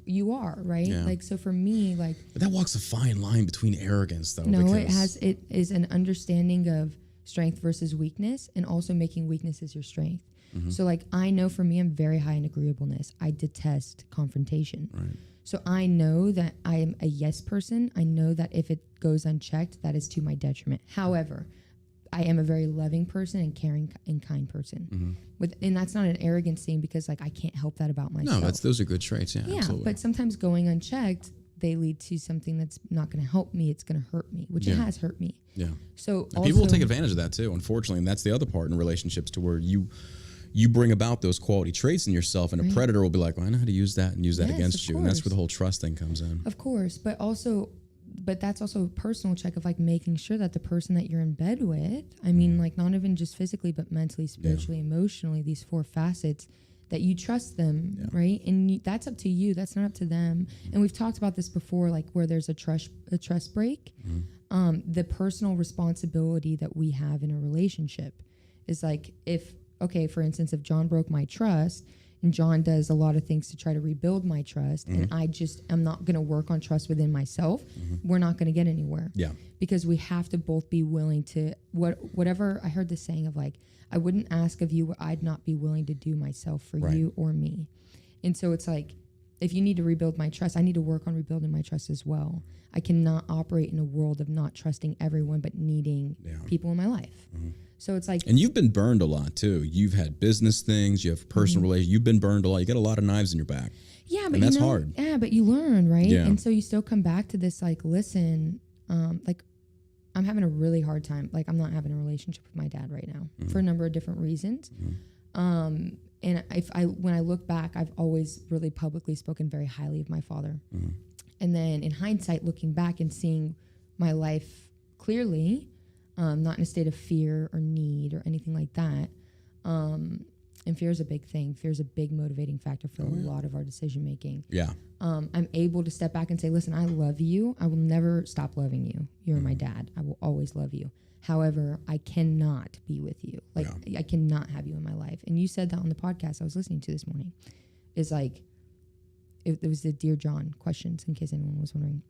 you are, right? Yeah. Like, so for me, like. But that walks a fine line between arrogance, though. No, it is an understanding of strength versus weakness, and also making weaknesses your strength. Mm-hmm. So like, I know for me, I'm very high in agreeableness. I detest confrontation. Right. So I know that I am a yes person. I know that if it goes unchecked, that is to my detriment. However, I am a very loving person and caring and kind person. Mm-hmm. And that's not an arrogance thing, because like I can't help that about myself. No, those are good traits. Yeah, absolutely. But sometimes going unchecked, they lead to something that's not going to help me. It's going to hurt me, which it has hurt me. Yeah. So and people will take advantage of that too, unfortunately. And that's the other part in relationships, to where you bring about those quality traits in yourself, and a predator will be like, well, I know how to use that and use that against you. And that's where the whole trust thing comes in. Of course. But that's also a personal check of like making sure that the person that you're in bed with, I mean, like not even just physically, but mentally, spiritually, emotionally, these 4 facets, that you trust them, right? And that's up to you. That's not up to them. And we've talked about this before, like where there's a trust break, the personal responsibility that we have in a relationship is like, for instance, if John broke my trust and John does a lot of things to try to rebuild my trust, and I'm not going to work on trust within myself, we're not going to get anywhere. Yeah. Because we have to both be willing to, whatever, I heard this saying of like, I wouldn't ask of you what I'd not be willing to do myself for you or me. And so it's like, if you need to rebuild my trust, I need to work on rebuilding my trust as well. I cannot operate in a world of not trusting everyone, but needing people in my life. So it's like, and you've been burned a lot too. You've had business things, you have personal relations. You've been burned a lot. You got a lot of knives in your back. Yeah, but and that's hard. Yeah, but you learn, right? Yeah. And so you still come back to this, like, listen, like I'm having a really hard time. Like I'm not having a relationship with my dad right now for a number of different reasons. And when I look back, I've always really publicly spoken very highly of my father. And then in hindsight, looking back and seeing my life clearly, not in a state of fear or need or anything like that. And fear is a big thing. Fear is a big motivating factor for a lot of our decision making. Yeah. I'm able to step back and say, listen, I love you. I will never stop loving you. You're my dad. I will always love you. However, I cannot be with you. Like I cannot have you in my life. And you said that on the podcast I was listening to this morning. Is like, it was the Dear John questions, in case anyone was wondering.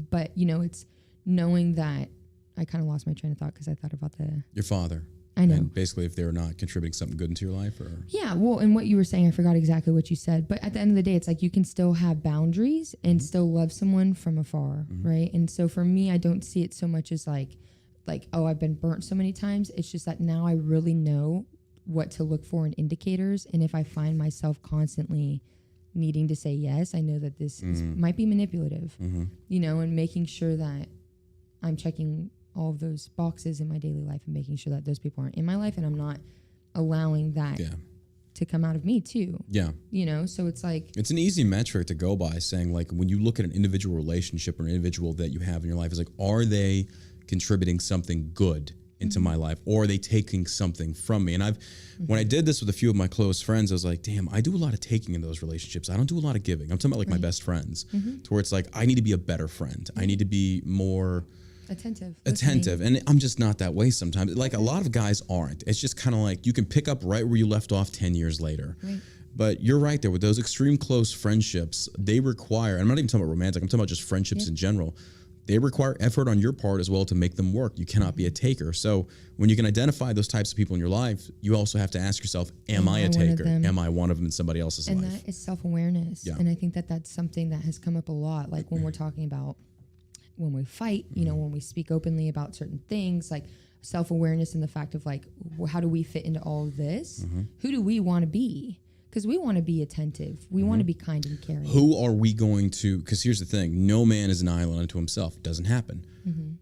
But it's knowing that I kind of lost my train of thought because I thought about your father. I know. And basically, if they're not contributing something good into your life, or well, and what you were saying, I forgot exactly what you said. But at the end of the day, it's like you can still have boundaries and still love someone from afar, right? And so for me, I don't see it so much as like, oh, I've been burnt so many times. It's just that now I really know what to look for in indicators, and if I find myself constantly needing to say yes, I know that this might be manipulative, and making sure that I'm checking all of those boxes in my daily life and making sure that those people aren't in my life, and I'm not allowing that to come out of me too. Yeah. So it's like, it's an easy metric to go by, saying like, when you look at an individual relationship or an individual that you have in your life, is like, are they contributing something good into my life, or are they taking something from me? And when I did this with a few of my close friends, I was like, damn, I do a lot of taking in those relationships. I don't do a lot of giving. I'm talking about like my best friends, to where it's like, I need to be a better friend. I need to be more attentive. And I'm just not that way sometimes. Like a lot of guys aren't. It's just kind of like, you can pick up right where you left off 10 years later. Right. But you're right there with those extreme close friendships. They require, and I'm not even talking about romantic, I'm talking about just friendships in general. They require effort on your part as well to make them work. You cannot be a taker. So when you can identify those types of people in your life, you also have to ask yourself, am I a taker? Am I one of them in somebody else's life? And that is self-awareness. Yeah. And I think that that's something that has come up a lot. Like when we're talking about when we fight, when we speak openly about certain things, like self-awareness and the fact of like, how do we fit into all of this? Who do we want to be? Because we want to be attentive. We want to be kind and caring. Who are we going to, because here's the thing, no man is an island unto himself. It doesn't happen.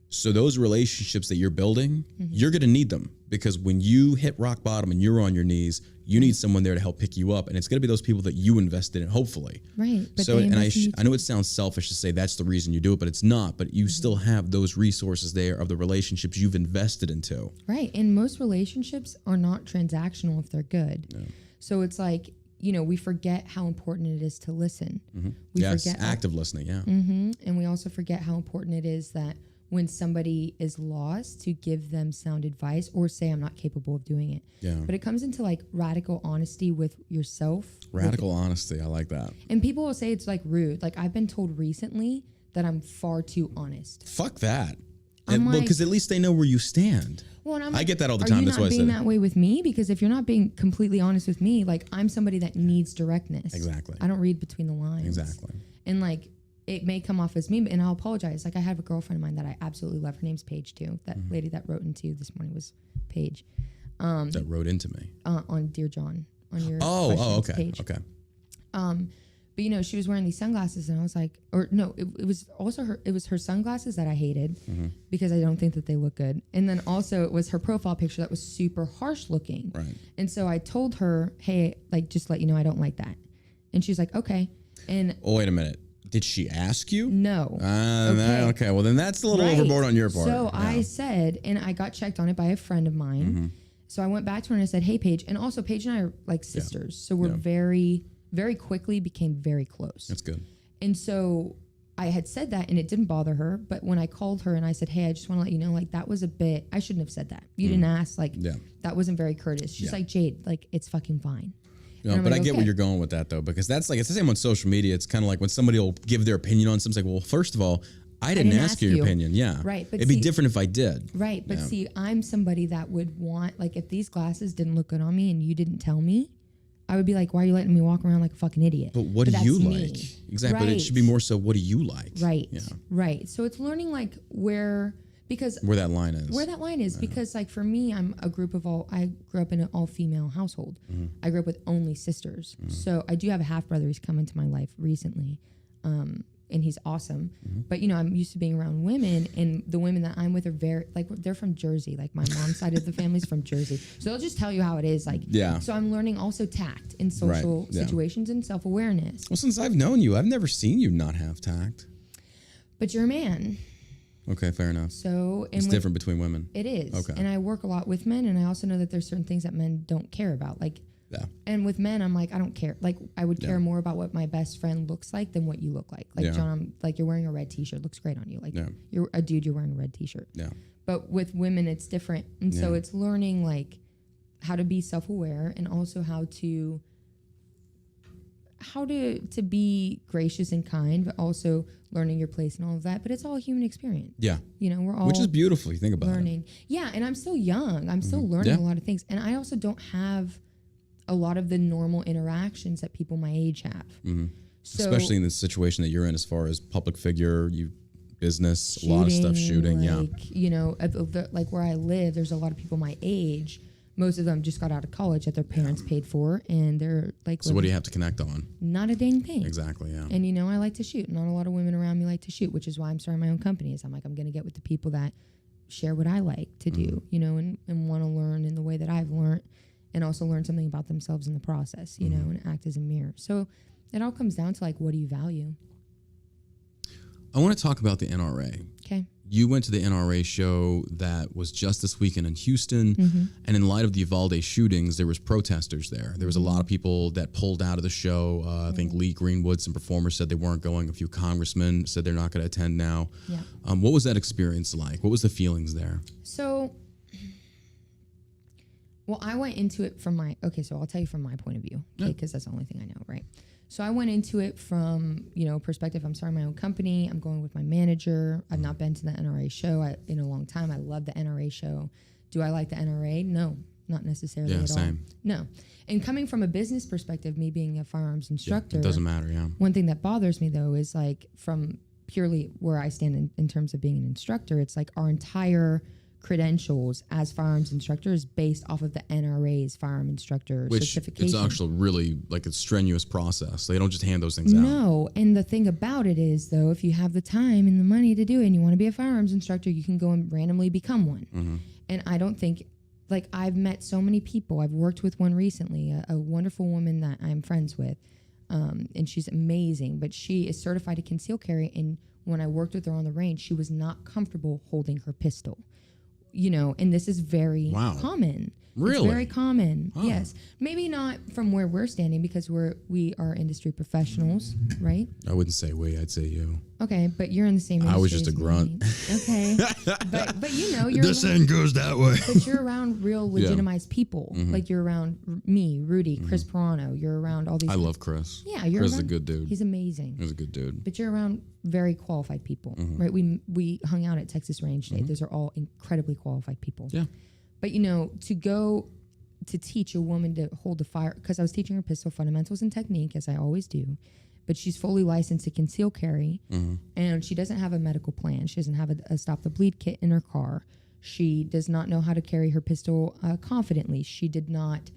So those relationships that you're building, you're going to need them, because when you hit rock bottom and you're on your knees, you need someone there to help pick you up. And it's going to be those people that you invested in, hopefully. Right. But so, and I know it sounds selfish to say that's the reason you do it, but it's not. But you still have those resources there of the relationships you've invested into. Right. And most relationships are not transactional if they're good. No. So it's like, we forget how important it is to listen. We Yes, forget active listening, yeah. And we also forget how important it is that when somebody is lost, to give them sound advice or say, I'm not capable of doing it. Yeah. But it comes into like radical honesty with yourself. Radical honesty, I like that. And people will say it's like rude. Like I've been told recently that I'm far too honest. Fuck that. I'm like, because at least they know where you stand. Well, and I'm I like, get that all the are time. you That's not why I being said that way with me? Because if you're not being completely honest with me, like I'm somebody that needs directness. Exactly. I don't read between the lines. Exactly. And like it may come off as me, and I'll apologize. Like I have a girlfriend of mine that I absolutely love. Her name's Paige too. That lady that wrote into you this morning was Paige. That wrote into me. On Dear John. On your okay. page. Okay. But she was wearing these sunglasses, and I was like, or no, it was also her sunglasses that I hated because I don't think that they look good. And then also it was her profile picture that was super harsh looking. Right. And so I told her, hey, like, just let you know, I don't like that. And she's like, okay. And wait a minute. Did she ask you? no. Okay. Well, then that's a little overboard on your part. So Yeah. I said, and I got checked on it by a friend of mine. So I went back to her and I said, hey, Paige. And also Paige and I are like sisters. So we're very, very quickly became very close. That's good. And so I had said that and it didn't bother her. But when I called her and I said, hey, I just want to let you know, like that was a bit, I shouldn't have said that. You didn't ask, like that wasn't very courteous. She's like, Jade, like it's fucking fine. No, but I get where you're going with that though, because that's like, it's the same on social media. It's kind of like when somebody will give their opinion on something, it's like, well, first of all, I didn't ask your opinion. Yeah. Right. But it'd be different if I did. Right. But see, I'm somebody that would want, like, if these glasses didn't look good on me and you didn't tell me, I would be like, why are you letting me walk around like a fucking idiot? But what do you like? Exactly. Right. But it should be more so, what do you like? Right. Yeah. Right. So it's learning like where that line is. Because like for me, I grew up in an all-female household. I grew up with only sisters. So I do have a half-brother who's come into my life recently. And he's awesome. But, I'm used to being around women, and the women that I'm with are very, like, they're from Jersey. Like, my mom's side of the family's from Jersey. So they'll just tell you how it is. Like, so I'm learning also tact in social situations and self-awareness. Well, since I've known you, I've never seen you not have tact. But you're a man. Okay, fair enough. So it's different between women. It is. Okay. And I work a lot with men, and I also know that there's certain things that men don't care about. Like, and with men, I'm like, I don't care. Like, I would care more about what my best friend looks like than what you look like. Like, John, like, you're wearing a red t-shirt. Looks great on you. Like, you're a dude, you're wearing a red t-shirt. Yeah. But with women, it's different. And so it's learning, like, how to be self-aware and also how to be gracious and kind, but also learning your place and all of that. But it's all a human experience. Yeah. We're all, which is beautiful. You think about learning. Yeah. And I'm still young. I'm still learning a lot of things. And I also don't have a lot of the normal interactions that people my age have. So, especially in the situation that you're in, as far as public figure, business, shooting, a lot of stuff, shooting. Like, like where I live, there's a lot of people my age. Most of them just got out of college that their parents paid for, and they're like, so what do you have to connect on? Not a dang thing. Exactly. Yeah. And I like to shoot. Not a lot of women around me like to shoot, which is why I'm starting my own company. I'm like, I'm going to get with the people that share what I like to do, and want to learn in the way that I've learned, and also learn something about themselves in the process, and act as a mirror. So it all comes down to like, what do you value? I want to talk about the NRA. Okay. You went to the NRA show that was just this weekend in Houston, and in light of the Uvalde shootings, there was protesters there. There was a lot of people that pulled out of the show. I think Lee Greenwood, some performers, said they weren't going. A few congressmen said they're not going to attend now. Yeah. What was that experience like? What was the feelings there? So, well, I went into it from so I'll tell you from my point of view, because that's the only thing I know, right? So I went into it from, perspective, I'm starting my own company. I'm going with my manager. I've not been to the NRA show in a long time. I love the NRA show. Do I like the NRA? No, not necessarily at all. No. And coming from a business perspective, me being a firearms instructor. It doesn't matter, One thing that bothers me, though, is like from purely where I stand in terms of being an instructor, it's like our entire credentials as firearms instructors based off of the NRA's firearm instructor certification. It's actually really like a strenuous process. They don't just hand those things out. No, and the thing about it is, though, if you have the time and the money to do it and you want to be a firearms instructor, you can go and randomly become one. And I don't think, like, I've met so many people. I've worked with one recently, a wonderful woman that I'm friends with, and she's amazing, but she is certified to conceal carry, and when I worked with her on the range, she was not comfortable holding her pistol. and this is very common. Really? It's very common. Oh. Yes. Maybe not from where we're standing because we are industry professionals, right? I wouldn't say we, I'd say you. Okay, but you're in the same industry. I was just a as me. grunt. Okay. but you're this end goes that way. But you're around real legitimized people. Like you're around me, Rudy, Chris Pirano. You're around all these. I love Chris. Yeah, Chris is a good dude. He's amazing. He's a good dude. But you're around very qualified people, right? We hung out at Texas Range Day. Those are all incredibly qualified people. Yeah. But to go to teach a woman to hold a fire, because I was teaching her pistol fundamentals and technique, as I always do, but she's fully licensed to conceal carry, and she doesn't have a medical plan. She doesn't have a stop the bleed kit in her car. She does not know how to carry her pistol confidently. She did not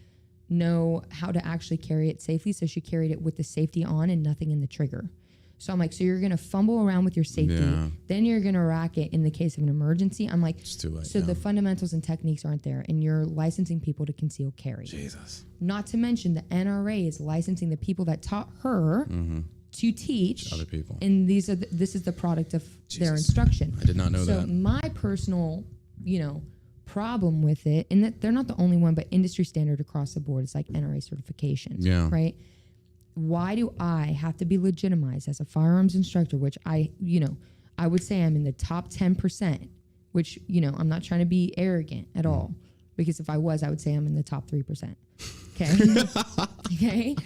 know how to actually carry it safely, so she carried it with the safety on and nothing in the trigger. So I'm like, so you're going to fumble around with your safety, then you're going to rack it in the case of an emergency. I'm like, it's too late. So the fundamentals and techniques aren't there, and you're licensing people to conceal carry. Jesus. Not to mention the NRA is licensing the people that taught her to teach other people. And this is the product of their instruction. I did not know that. So my personal, problem with it, and that they're not the only one, but industry standard across the board is like NRA certification. Yeah. Right? Why do I have to be legitimized as a firearms instructor, which I would say I'm in the top 10%, which, I'm not trying to be arrogant at all, because if I was, I would say I'm in the top 3%. Okay. Okay.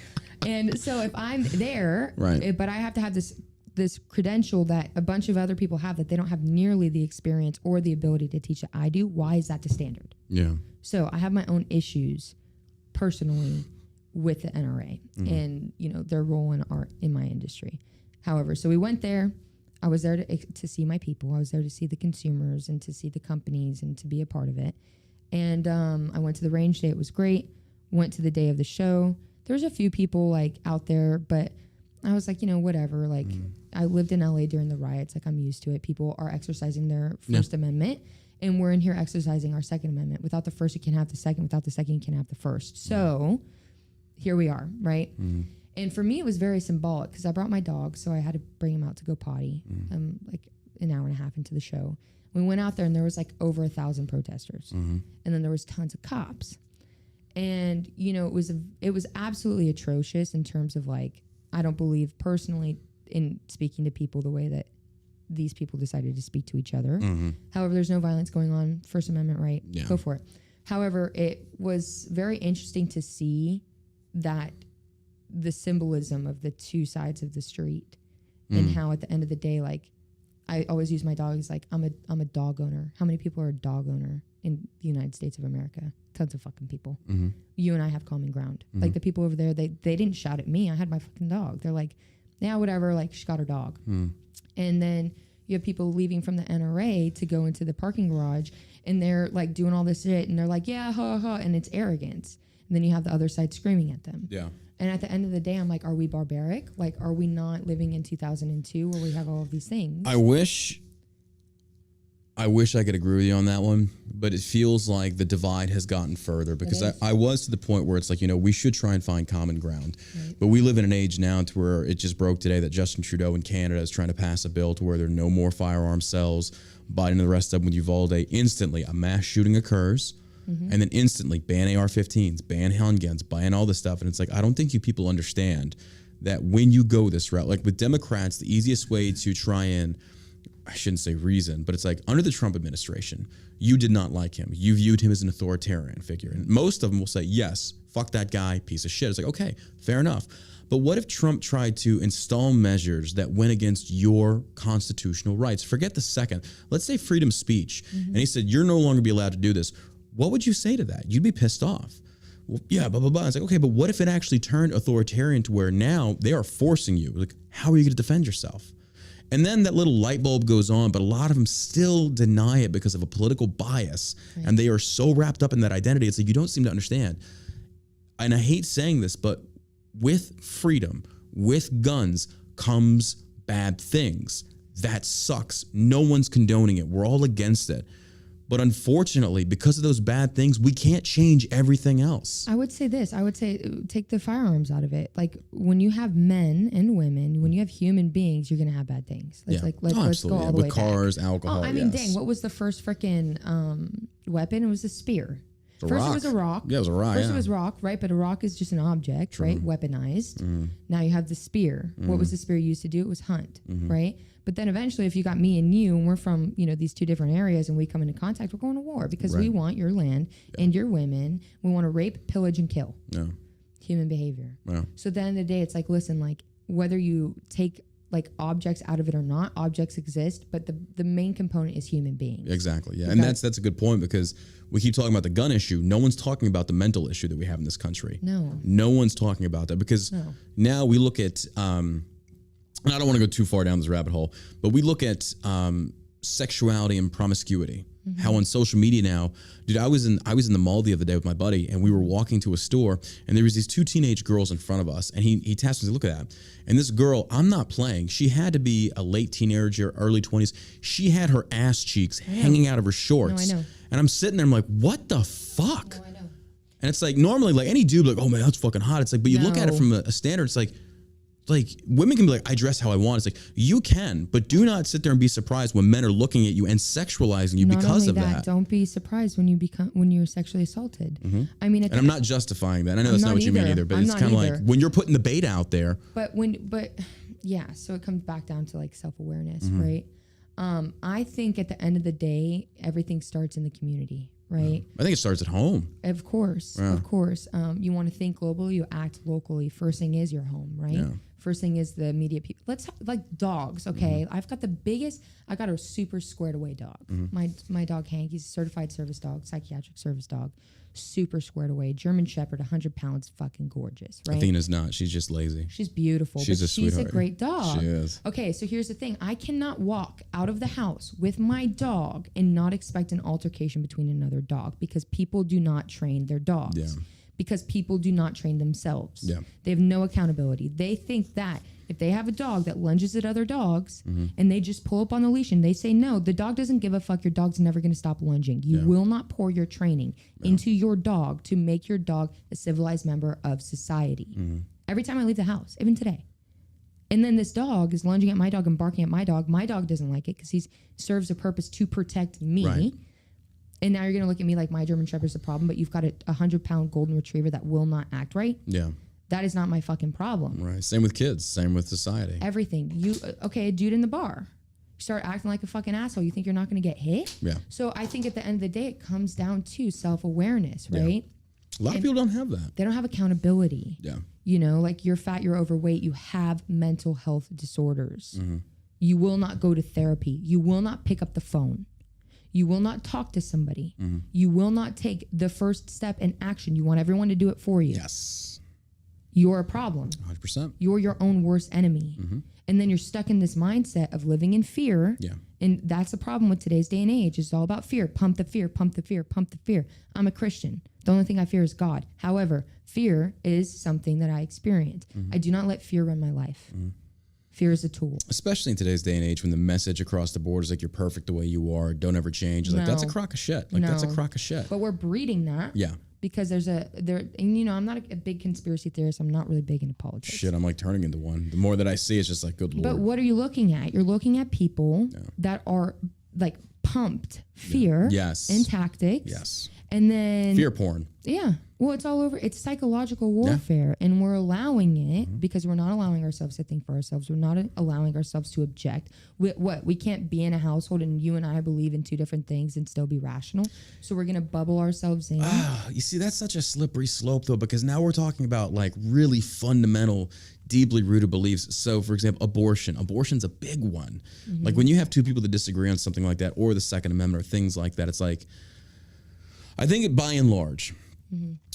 And so if I'm there, right. But I have to have this credential that a bunch of other people have that they don't have nearly the experience or the ability to teach that I do. Why is that the standard? Yeah. So I have my own issues personally with the NRA and their role in my industry. However, so we went there. I was there to see my people. I was there to see the consumers and to see the companies and to be a part of it. And I went to the range day. It was great. Went to the day of the show. There's a few people like out there, but I was like, whatever. Like I lived in LA during the riots. Like I'm used to it. People are exercising their First Amendment, and we're in here exercising our Second Amendment. Without the first, you can't have the second. Without the second, you can't have the first. So here we are, right? And for me, it was very symbolic because I brought my dog, so I had to bring him out to go potty, like an hour and a half into the show. We went out there, and there was like over 1,000 protesters, and then there was tons of cops. And it was absolutely atrocious in terms of like, I don't believe personally in speaking to people the way that these people decided to speak to each other. However, there's no violence going on. First Amendment right, go for it. However, it was very interesting to see that the symbolism of the two sides of the street and how at the end of the day, like I always use my dog as like, I'm a dog owner. How many people are a dog owner in the United States of America? Tons of fucking people. You and I have common ground. Like the people over there, they didn't shout at me. I had my fucking dog. They're like, yeah, whatever. Like she got her dog. And then you have people leaving from the NRA to go into the parking garage and they're like doing all this shit and they're like, yeah, ha, ha. And it's arrogance. And then you have the other side screaming at them. Yeah. And at the end of the day, I'm like, are we barbaric? Like, are we not living in 2002 where we have all of these things? I wish I could agree with you on that one, but it feels like the divide has gotten further because I was to the point where it's like, we should try and find common ground. Right. But we live in an age now to where it just broke today that Justin Trudeau in Canada is trying to pass a bill to where there are no more firearm sales. Biden and the rest of them with Uvalde, instantly a mass shooting occurs. And then instantly ban AR-15s, ban handguns, ban all this stuff. And it's like, I don't think you people understand that when you go this route, like with Democrats, the easiest way to try and, I shouldn't say reason, but it's like under the Trump administration, you did not like him. You viewed him as an authoritarian figure. And most of them will say, yes, fuck that guy, piece of shit. It's like, okay, fair enough. But what if Trump tried to install measures that went against your constitutional rights? Forget the second. Let's say freedom of speech. And he said, you're no longer be allowed to do this. What would you say to that? You'd be pissed off. Well, yeah, blah, blah, blah. It's like, okay, but what if it actually turned authoritarian to where now they are forcing you? Like, how are you going to defend yourself? And then that little light bulb goes on, but a lot of them still deny it because of a political bias. Right. And they are so wrapped up in that identity. It's like, you don't seem to understand. And I hate saying this, but with freedom, with guns comes bad things. That sucks. No one's condoning it. We're all against it. But unfortunately, because of those bad things, we can't change everything else. I would say this. I would say take the firearms out of it. Like when you have men and women, when you have human beings, you're going to have bad things. Let's go all the way with cars, back. alcohol. I mean, dang, what was the first freaking weapon? It was a spear. First it was a rock. Yeah, it was a rock. First it was rock, right? But a rock is just an object, right? Weaponized. Now you have the spear. What was the spear used to do? It was hunt, right? But then eventually, if you got me and you, and we're from, these two different areas, and we come into contact, we're going to war because we want your land and your women. We want to rape, pillage, and kill. Yeah. Human behavior. Yeah. So at the end of the day, it's like, listen, like whether you take like objects out of it or not, objects exist, but the main component is human beings. Exactly. Yeah. And that's a good point, because we keep talking about the gun issue. No one's talking about the mental issue that we have in this country. No one's talking about that, because now we look at, and I don't want to go too far down this rabbit hole, but we look at sexuality and promiscuity. How on social media now, dude, I was in the mall the other day with my buddy, and we were walking to a store, and there was these two teenage girls in front of us, and he tasked me to look at that. And this girl, I'm not playing, she had to be a late teenager, early 20s. She had her ass cheeks hanging out of her shorts. No, I know. And I'm sitting there, I'm like, what the fuck? No, I know. And it's like, normally, like any dude, like, oh man, that's fucking hot. It's like, but you look at it from a standard, it's like women can be like, I dress how I want. It's like, you can, but do not sit there and be surprised when men are looking at you and sexualizing you because of that. Don't be surprised when you're sexually assaulted. I mean, and I'm not justifying that. I know that's not what you mean either, but it's kind of like when you're putting the bait out there. But yeah, so it comes back down to like self-awareness, right? I think at the end of the day, everything starts in the community, right? I think it starts at home. Of course. You want to think globally, you act locally. First thing is your home, right? Yeah. First thing is the immediate people. Let's like dogs, okay? I got a super squared away dog. My dog Hank, he's a certified service dog, psychiatric service dog. Super squared away, German Shepherd, 100 pounds, fucking gorgeous, right? Athena's not. She's just lazy. She's beautiful. She's a great dog. She is. Okay, so here's the thing. I cannot walk out of the house with my dog and not expect an altercation between another dog, because people do not train their dogs. Yeah. Because people do not train themselves. Yeah. They have no accountability. They think that if they have a dog that lunges at other dogs and they just pull up on the leash and they say no, the dog doesn't give a fuck. Your dog's never going to stop lunging. You will not pour your training into your dog to make your dog a civilized member of society. Every time I leave the house, even today. And then this dog is lunging at my dog and barking at my dog. My dog doesn't like it because he serves a purpose to protect me. Right. And now you're going to look at me like my German Shepherd's a problem, but you've got a 100-pound golden retriever that will not act right. Yeah. That is not my fucking problem. Right. Same with kids. Same with society. Everything. A dude in the bar. You start acting like a fucking asshole. You think you're not going to get hit? Yeah. So I think at the end of the day, it comes down to self-awareness, right? Yeah. A lot of people don't have that. They don't have accountability. Yeah. Like you're fat, you're overweight, you have mental health disorders. You will not go to therapy. You will not pick up the phone. You will not talk to somebody. You will not take the first step in action. You want everyone to do it for you. Yes. You're a problem. 100%. You're your own worst enemy. And then you're stuck in this mindset of living in fear. Yeah. And that's the problem with today's day and age. It's all about fear. Pump the fear, pump the fear, pump the fear. I'm a Christian. The only thing I fear is God. However, fear is something that I experience. I do not let fear run my life. Fear is a tool. Especially in today's day and age when the message across the board is like, you're perfect the way you are, don't ever change. It's like, that's a crock of shit. That's a crock of shit. But we're breeding that. Yeah. Because I'm not a big conspiracy theorist. I'm not really big into politics. Shit, I'm like turning into one. The more that I see, it's just like, good Lord. But what are you looking at? You're looking at people that are like pumped fear and tactics. Yes. And then fear porn. Yeah. Well, it's all over. It's psychological warfare, and we're allowing it because we're not allowing ourselves to think for ourselves. We're not allowing ourselves to object. We can't be in a household, and you and I believe in two different things and still be rational. So we're gonna bubble ourselves in. You see, that's such a slippery slope, though, because now we're talking about like really fundamental, deeply rooted beliefs. So, for example, abortion's a big one. Like when you have two people that disagree on something like that, or the Second Amendment, or things like that, it's like, I think by and large,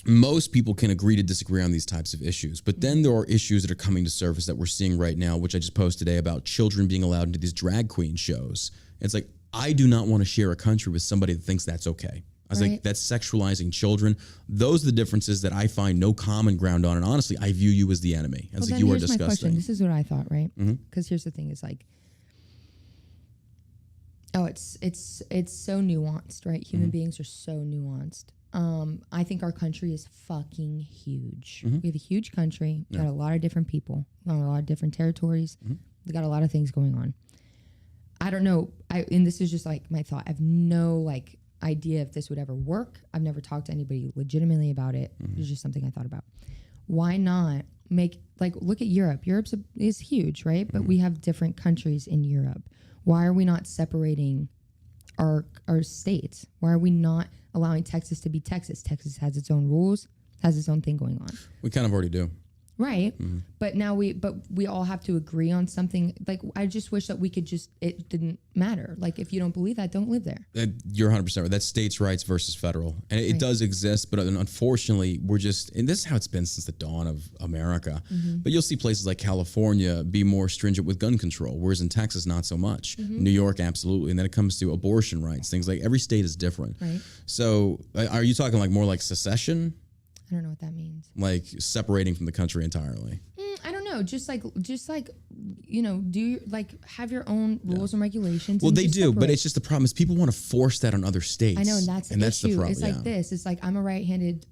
most people can agree to disagree on these types of issues. But then there are issues that are coming to surface that we're seeing right now, which I just posted today, about children being allowed into these drag queen shows. It's like, I do not want to share a country with somebody that thinks that's okay. I was like, that's sexualizing children. Those are the differences that I find no common ground on. And honestly, I view you as the enemy, as like you are disgusting. This is what I thought, right? Because here's the thing, is like, Oh, it's so nuanced, right? Human beings are so nuanced. I think our country is fucking huge. We have a huge country. We got a lot of different people. We got a lot of different territories. We got a lot of things going on. I don't know. And this is just like my thought. I have no like idea if this would ever work. I've never talked to anybody legitimately about it. It's just something I thought about. Why not make like look at Europe? Europe is huge, right? But we have different countries in Europe. Why are we not separating our states? Why are we not allowing Texas to be Texas? Texas has its own rules, has its own thing going on. We kind of already do. Right. But now we all have to agree on something. Like, I just wish that we could it didn't matter. Like, if you don't believe that, don't live there. You're 100% right. That's states' rights versus federal. And it does exist, but unfortunately, and this is how it's been since the dawn of America. But you'll see places like California be more stringent with gun control, whereas in Texas, not so much. New York, absolutely. And then it comes to abortion rights, things like every state is different. Right. So are you talking like more like secession? I don't know what that means. Like separating from the country entirely. I don't know. Just like have your own rules and regulations. Well, and they do, separate. but it's just the problem is people want to force that on other states. I know, and that's the issue. The problem. It's like this. It's like I'm a right-handed,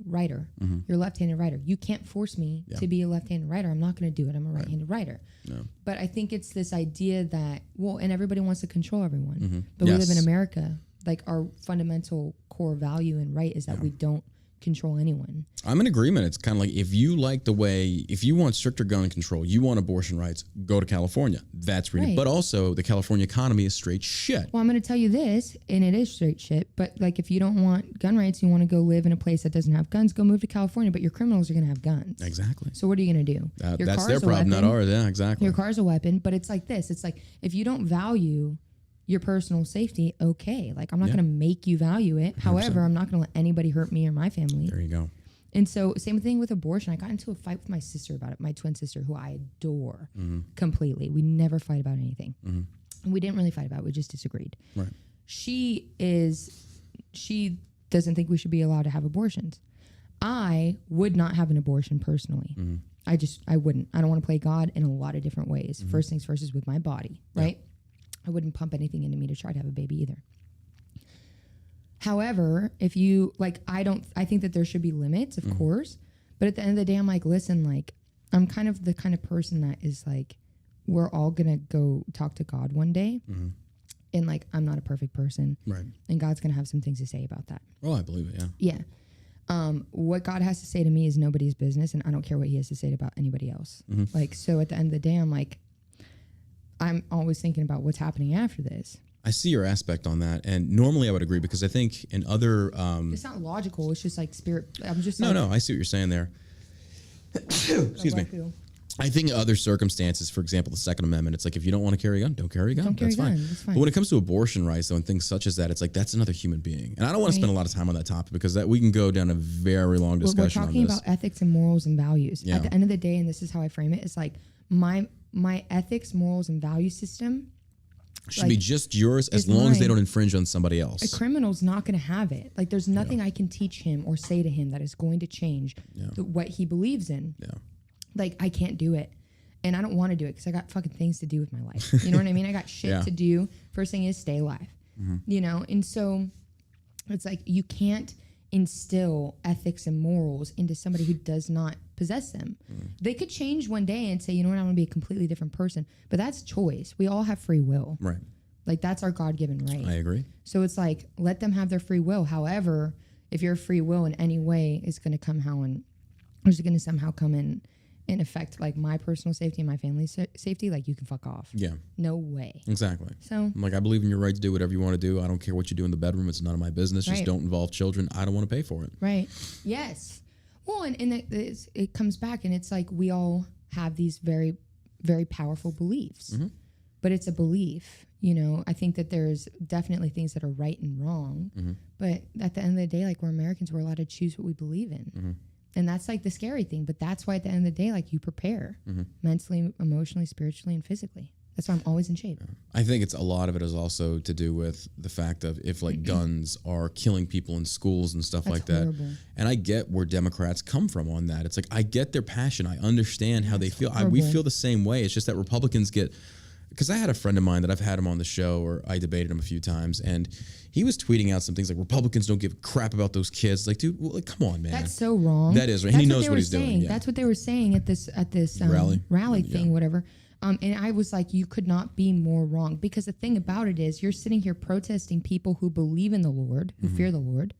writer. You're a left-handed writer. You can't force me to be a left-handed writer. I'm not going to do it. I'm a right-handed writer. No. But I think it's this idea that and everybody wants to control everyone. But we live in America. Like our fundamental core value and right is that we don't control anyone. I'm in agreement. It's kind of like if you want stricter gun control, you want abortion rights, go to California. That's really, but also the California economy is straight shit. Well, I'm going to tell you this, and it is straight shit, but like if you don't want gun rights, you want to go live in a place that doesn't have guns, go move to California, but your criminals are going to have guns. Exactly. So what are you going to do? That's their problem, not ours. Yeah, exactly. Your car's a weapon, but it's like this. It's like if you don't value your personal safety, okay. Like I'm not going to make you value it. 100%. However, I'm not going to let anybody hurt me or my family. There you go. And so same thing with abortion. I got into a fight with my sister about it, my twin sister, who I adore completely. We never fight about anything. And we didn't really fight about it. We just disagreed. Right. She doesn't think we should be allowed to have abortions. I would not have an abortion personally. I wouldn't. I don't want to play God in a lot of different ways. First things first is with my body, right? Yeah. I wouldn't pump anything into me to try to have a baby either. However, if you I think that there should be limits, of course. But at the end of the day, I'm like, listen, like, I'm kind of the kind of person that is like, we're all going to go talk to God one day. And like, I'm not a perfect person. Right. And God's going to have some things to say about that. Oh, I believe it. Yeah. Yeah. What God has to say to me is nobody's business. And I don't care what he has to say about anybody else. Like, so at the end of the day, I'm always thinking about what's happening after this. I see your aspect on that, and normally I would agree because I think in other... it's not logical. It's just like spirit. I'm just No, I see what you're saying there. Excuse me. I think in other circumstances, for example, the Second Amendment, it's like if you don't want to carry a gun, don't carry a gun. That's fine. But when it comes to abortion rights, though, and things such as that, it's like that's another human being. And I don't want to spend a lot of time on that topic because we can go down a very long discussion on this. We're talking about ethics and morals and values. Yeah. At the end of the day, and this is how I frame it, it's like my ethics, morals, and value system should be just yours as long as they don't infringe on somebody else. A criminal's not going to have it. Like, there's nothing I can teach him or say to him that is going to change what he believes in. Yeah. Like, I can't do it. And I don't want to do it because I got fucking things to do with my life. You know what I mean? I got shit to do. First thing is stay alive. And so it's like you can't instill ethics and morals into somebody who does not possess them. They could change one day and say, you know what, I want to be a completely different person. But that's choice. We all have free will. Right. Like, that's our God-given right. I agree. So it's like, let them have their free will. However, if your free will in any way is going to somehow come in and affect like my personal safety and my family's safety, like, you can fuck off. Yeah. No way. Exactly. So I'm like, I believe in your right to do whatever you want to do. I don't care what you do in the bedroom. It's none of my business. Just don't involve children. I don't want to pay for it. Right. Yes. Well, and it comes back, and it's like we all have these very, very powerful beliefs, but it's a belief. I think that there's definitely things that are right and wrong, but at the end of the day, like, we're Americans, we're allowed to choose what we believe in. And that's like the scary thing, but that's why at the end of the day, like, you prepare mentally, emotionally, spiritually, and physically. That's why I'm always in shape. I think a lot of it is also to do with the fact of if like guns are killing people in schools and stuff like that. And I get where Democrats come from on that. It's like, I get their passion. I understand how they feel. We feel the same way. It's just that Republicans get because I had a friend of mine that I've had him on the show, or I debated him a few times, and he was tweeting out some things like Republicans don't give a crap about those kids. Like, dude, well, like, come on, man. That's so wrong. That is right. And he knows what he's doing. Yeah. That's what they were saying at this rally thing, whatever. And I was like, you could not be more wrong, because the thing about it is, you're sitting here protesting people who believe in the Lord, who fear the Lord,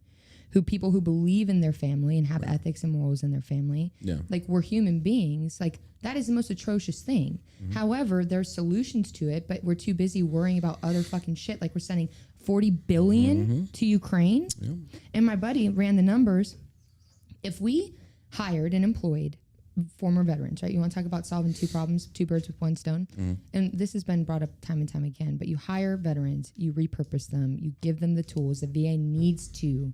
people who believe in their family and have ethics and morals in their family. Yeah. Like, we're human beings. Like, that is the most atrocious thing. However, there's solutions to it, but we're too busy worrying about other fucking shit. Like, we're sending $40 billion to Ukraine. Yeah. And my buddy ran the numbers. If we hired and employed former veterans, right? You want to talk about solving two problems, two birds with one stone? And this has been brought up time and time again, but you hire veterans, you repurpose them, you give them the tools. The VA needs to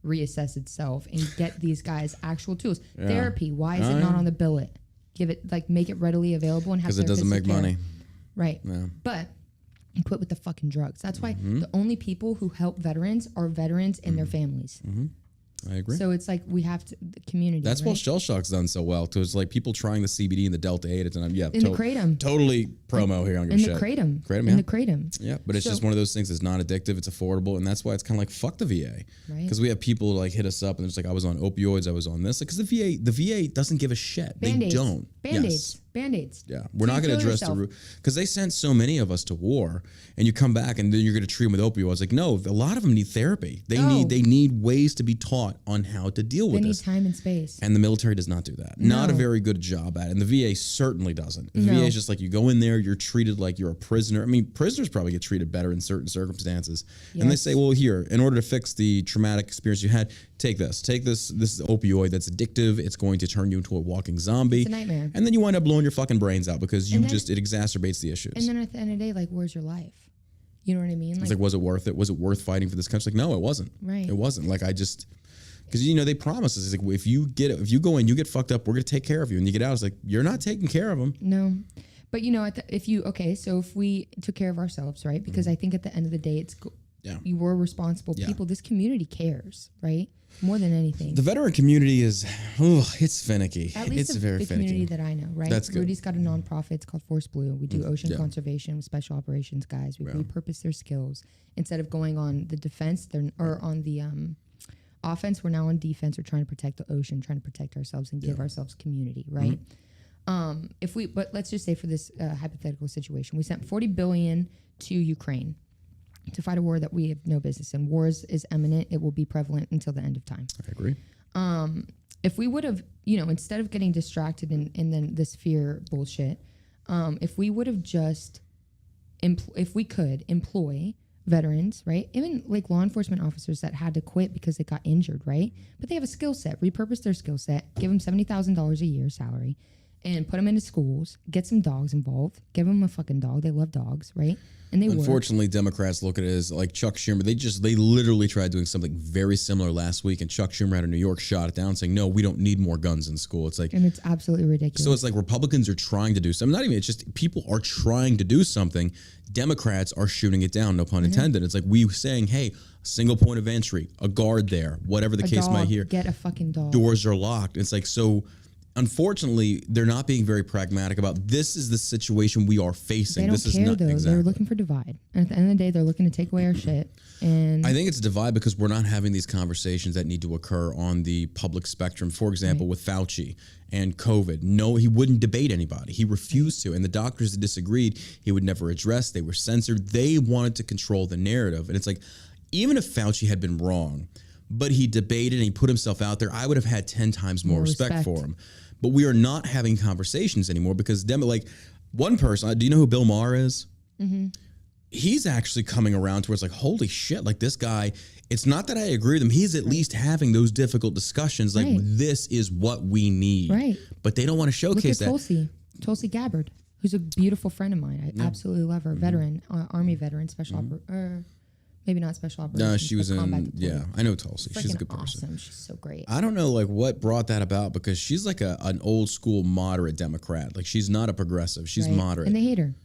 reassess itself and get these guys actual tools. Yeah. Therapy, why is it not on the billet? Give it, like, make it readily available and have, because it doesn't make money. Right. Yeah. But quit with the fucking drugs. That's why the only people who help veterans are veterans and their families. I agree. So it's like, we have to, the community. That's why Shell Shock's done so well. Because like, people trying the CBD and the Delta 8 at the time. Yeah. In the Kratom. Totally promo here. In the Kratom. Kratom, In the Kratom. Yeah. But it's just one of those things that's non-addictive. It's affordable. And that's why it's kind of like, fuck the VA. Right. Because we have people like hit us up and it's like, I was on opioids. I was on this. Because the VA doesn't give a shit. Band-Aids. They don't. Band-Aids. Yes. Band-Aids. Yeah. We're not going to address the root. Because they sent so many of us to war, and you come back and then you're going to treat them with opioids. Like, no, a lot of them need therapy. They need ways to be taught on how to deal with this. They need time and space. And the military does not do that. No. Not a very good job at it. And the VA certainly doesn't. The VA is just like, you go in there, you're treated like you're a prisoner. I mean, prisoners probably get treated better in certain circumstances. Yes. And they say, well, here, in order to fix the traumatic experience you had, take this. Take this opioid that's addictive. It's going to turn you into a walking zombie. It's a nightmare. And then you wind up blowing your fucking brains out because it exacerbates the issues. And then at the end of the day, like, where's your life? You know what I mean? It's like, was it worth it? Was it worth fighting for this country? Like, no, it wasn't. Right. It wasn't. Like, because, you know, they promise us, it's like, if you go in, you get fucked up, we're going to take care of you. And you get out, it's like, you're not taking care of them. No. But, you know, so if we took care of ourselves, right? Because I think at the end of the day, you were responsible people. This community cares, right? More than anything. The veteran community is, it's finicky. At least it's very the finicky. Community that I know, right? That's good. Rudy's got a nonprofit. It's called Force Blue. We do ocean conservation with special operations guys. We repurpose their skills. Instead of going on the defense, or on the offense, we're now on defense. We're trying to protect the ocean, trying to protect ourselves and give ourselves community, right? But let's just say for this hypothetical situation, we sent $40 billion to Ukraine to fight a war that we have no business in. War is imminent. It will be prevalent until the end of time. I agree. If we would have, you know, instead of getting distracted in then this fear bullshit, if we would have just, if we could employ veterans, right? Even like law enforcement officers that had to quit because they got injured, right? But they have a skill set, repurpose their skill set, give them $70,000 a year salary, and put them into schools, get some dogs involved, give them a fucking dog. They love dogs, right? And they Unfortunately, Democrats look at it as like Chuck Schumer. They literally tried doing something very similar last week, and Chuck Schumer out of New York shot it down, saying, no, we don't need more guns in school. It's like, and it's absolutely ridiculous. So it's like Republicans are trying to do something. Not even, it's just people are trying to do something. Democrats are shooting it down, no pun intended. It's like we saying, hey, single point of entry, a guard there, whatever the case might be. Get a fucking dog. Doors are locked. It's like, so unfortunately, they're not being very pragmatic about this is the situation we are facing. They don't care, though. Exactly. They're looking for divide. And at the end of the day, they're looking to take away our shit. And I think it's a divide because we're not having these conversations that need to occur on the public spectrum. For example, with Fauci and COVID. No, he wouldn't debate anybody. He refused to. And the doctors that disagreed, he would never address. They were censored. They wanted to control the narrative. And it's like, even if Fauci had been wrong, but he debated and he put himself out there, I would have had 10 times more respect for him. But we are not having conversations anymore because like one person, do you know who Bill Maher is? Mm-hmm. He's actually coming around towards like, holy shit, like this guy, it's not that I agree with him. He's at least having those difficult discussions. Like this is what we need. Right. But they don't want to showcase that. Tulsi Gabbard, who's a beautiful friend of mine. I absolutely love her. Veteran, Army veteran, maybe not special operations. No, she was in, I know Tulsi. She's a good person. Awesome. She's so great. I don't know like what brought that about because she's like an old school moderate Democrat. Like she's not a progressive. She's moderate. And they hate her.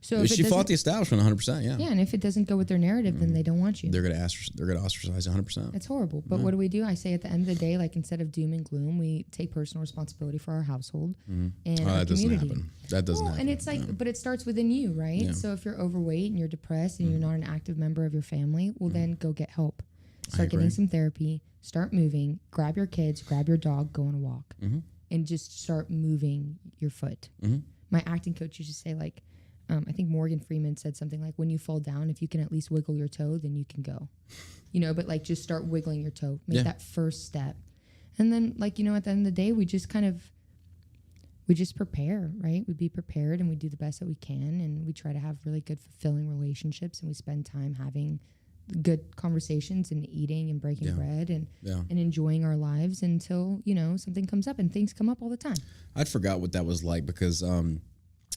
So if she it fought the doesn't- establishment 100%. Yeah. yeah, and if it doesn't go with their narrative, then they don't want you. They're gonna ostracize 100%. It's horrible. But what do? I say at the end of the day, like instead of doom and gloom, we take personal responsibility for our household and our that doesn't community. happen. That doesn't happen. And it's like, but it starts within you, right? Yeah. So if you're overweight and you're depressed and you're not an active member of your family, well, then go get help. Start agree. getting some therapy. Start moving. Grab your kids. Grab your dog. Go on a walk, and just start moving your foot. My acting coach used to say, like, I think Morgan Freeman said something like, when you fall down, if you can at least wiggle your toe, then you can go. But like just start wiggling your toe. Make that first step. And then like, at the end of the day, we just prepare, right? We be prepared and we do the best that we can. And we try to have really good, fulfilling relationships. And we spend time having good conversations and eating and breaking bread and enjoying our lives until, something comes up, and things come up all the time. I forgot what that was like because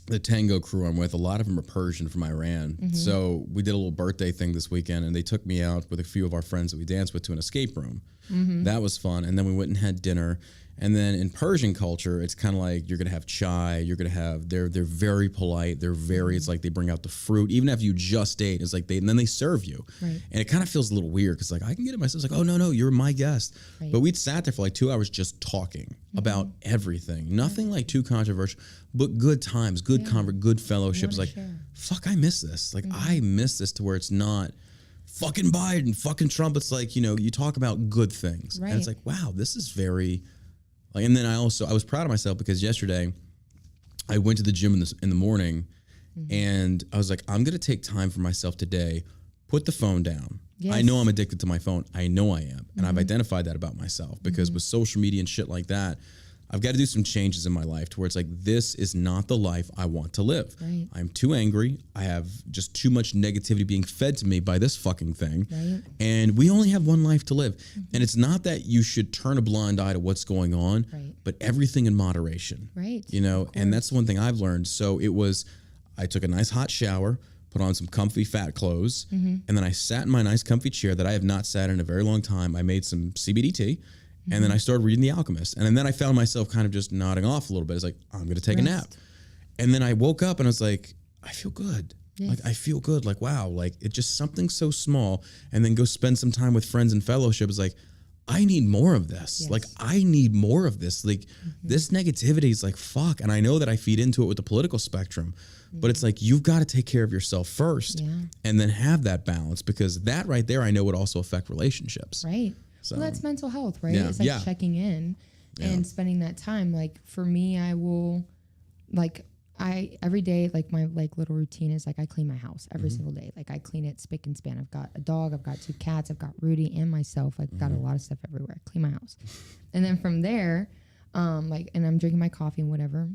the tango crew I'm with, a lot of them are Persian from Iran. So we did a little birthday thing this weekend, and they took me out with a few of our friends that we danced with to an escape room. That was fun. And then we went and had dinner. And then in Persian culture, it's kind of like you're going to have chai. You're going to have, they're very polite. They're very, it's like they bring out the fruit. Even after you just ate, it's like and then they serve you. Right. And it kind of feels a little weird because like I can get it myself. It's like, oh, no, you're my guest. Right. But we'd sat there for like 2 hours just talking about everything. Nothing like too controversial, but good times, good good fellowship. It's like, fuck, I miss this. Like I miss this to where it's not fucking Biden, fucking Trump. It's like, you talk about good things. Right. And it's like, wow, this is very... Like, and then I was proud of myself because yesterday I went to the gym in the morning and I was like, I'm going to take time for myself today, put the phone down. Yes. I know I'm addicted to my phone. I know I am. And I've identified that about myself because with social media and shit like that, I've got to do some changes in my life to where it's like, this is not the life I want to live. Right. I'm too angry. I have just too much negativity being fed to me by this fucking thing. Right. And we only have one life to live. And it's not that you should turn a blind eye to what's going on, but everything in moderation. Right. And that's one thing I've learned. So I took a nice hot shower, put on some comfy fat clothes, and then I sat in my nice comfy chair that I have not sat in a very long time. I made some CBD tea. And then I started reading The Alchemist. And then I found myself kind of just nodding off a little bit. It's like, I'm going to take a nap. And then I woke up and I was like, I feel good. Yes. Like, I feel good. Like, wow. Like, it's just something so small. And then go spend some time with friends and fellowship. It's like, I need more of this. Yes. Like, I need more of this. Like, this negativity is like, fuck. And I know that I feed into it with the political spectrum. But it's like, you've got to take care of yourself first and then have that balance, because that right there, I know would also affect relationships. Right. So, well, that's mental health, right? It's like checking in and spending that time. Like for me, I will, like every day, like my little routine is like I clean my house every single day. Like I clean it spick and span. I've got a dog, I've got 2 cats, I've got Rudy and myself. I've got a lot of stuff everywhere. I clean my house, and then from there, and I'm drinking my coffee and whatever.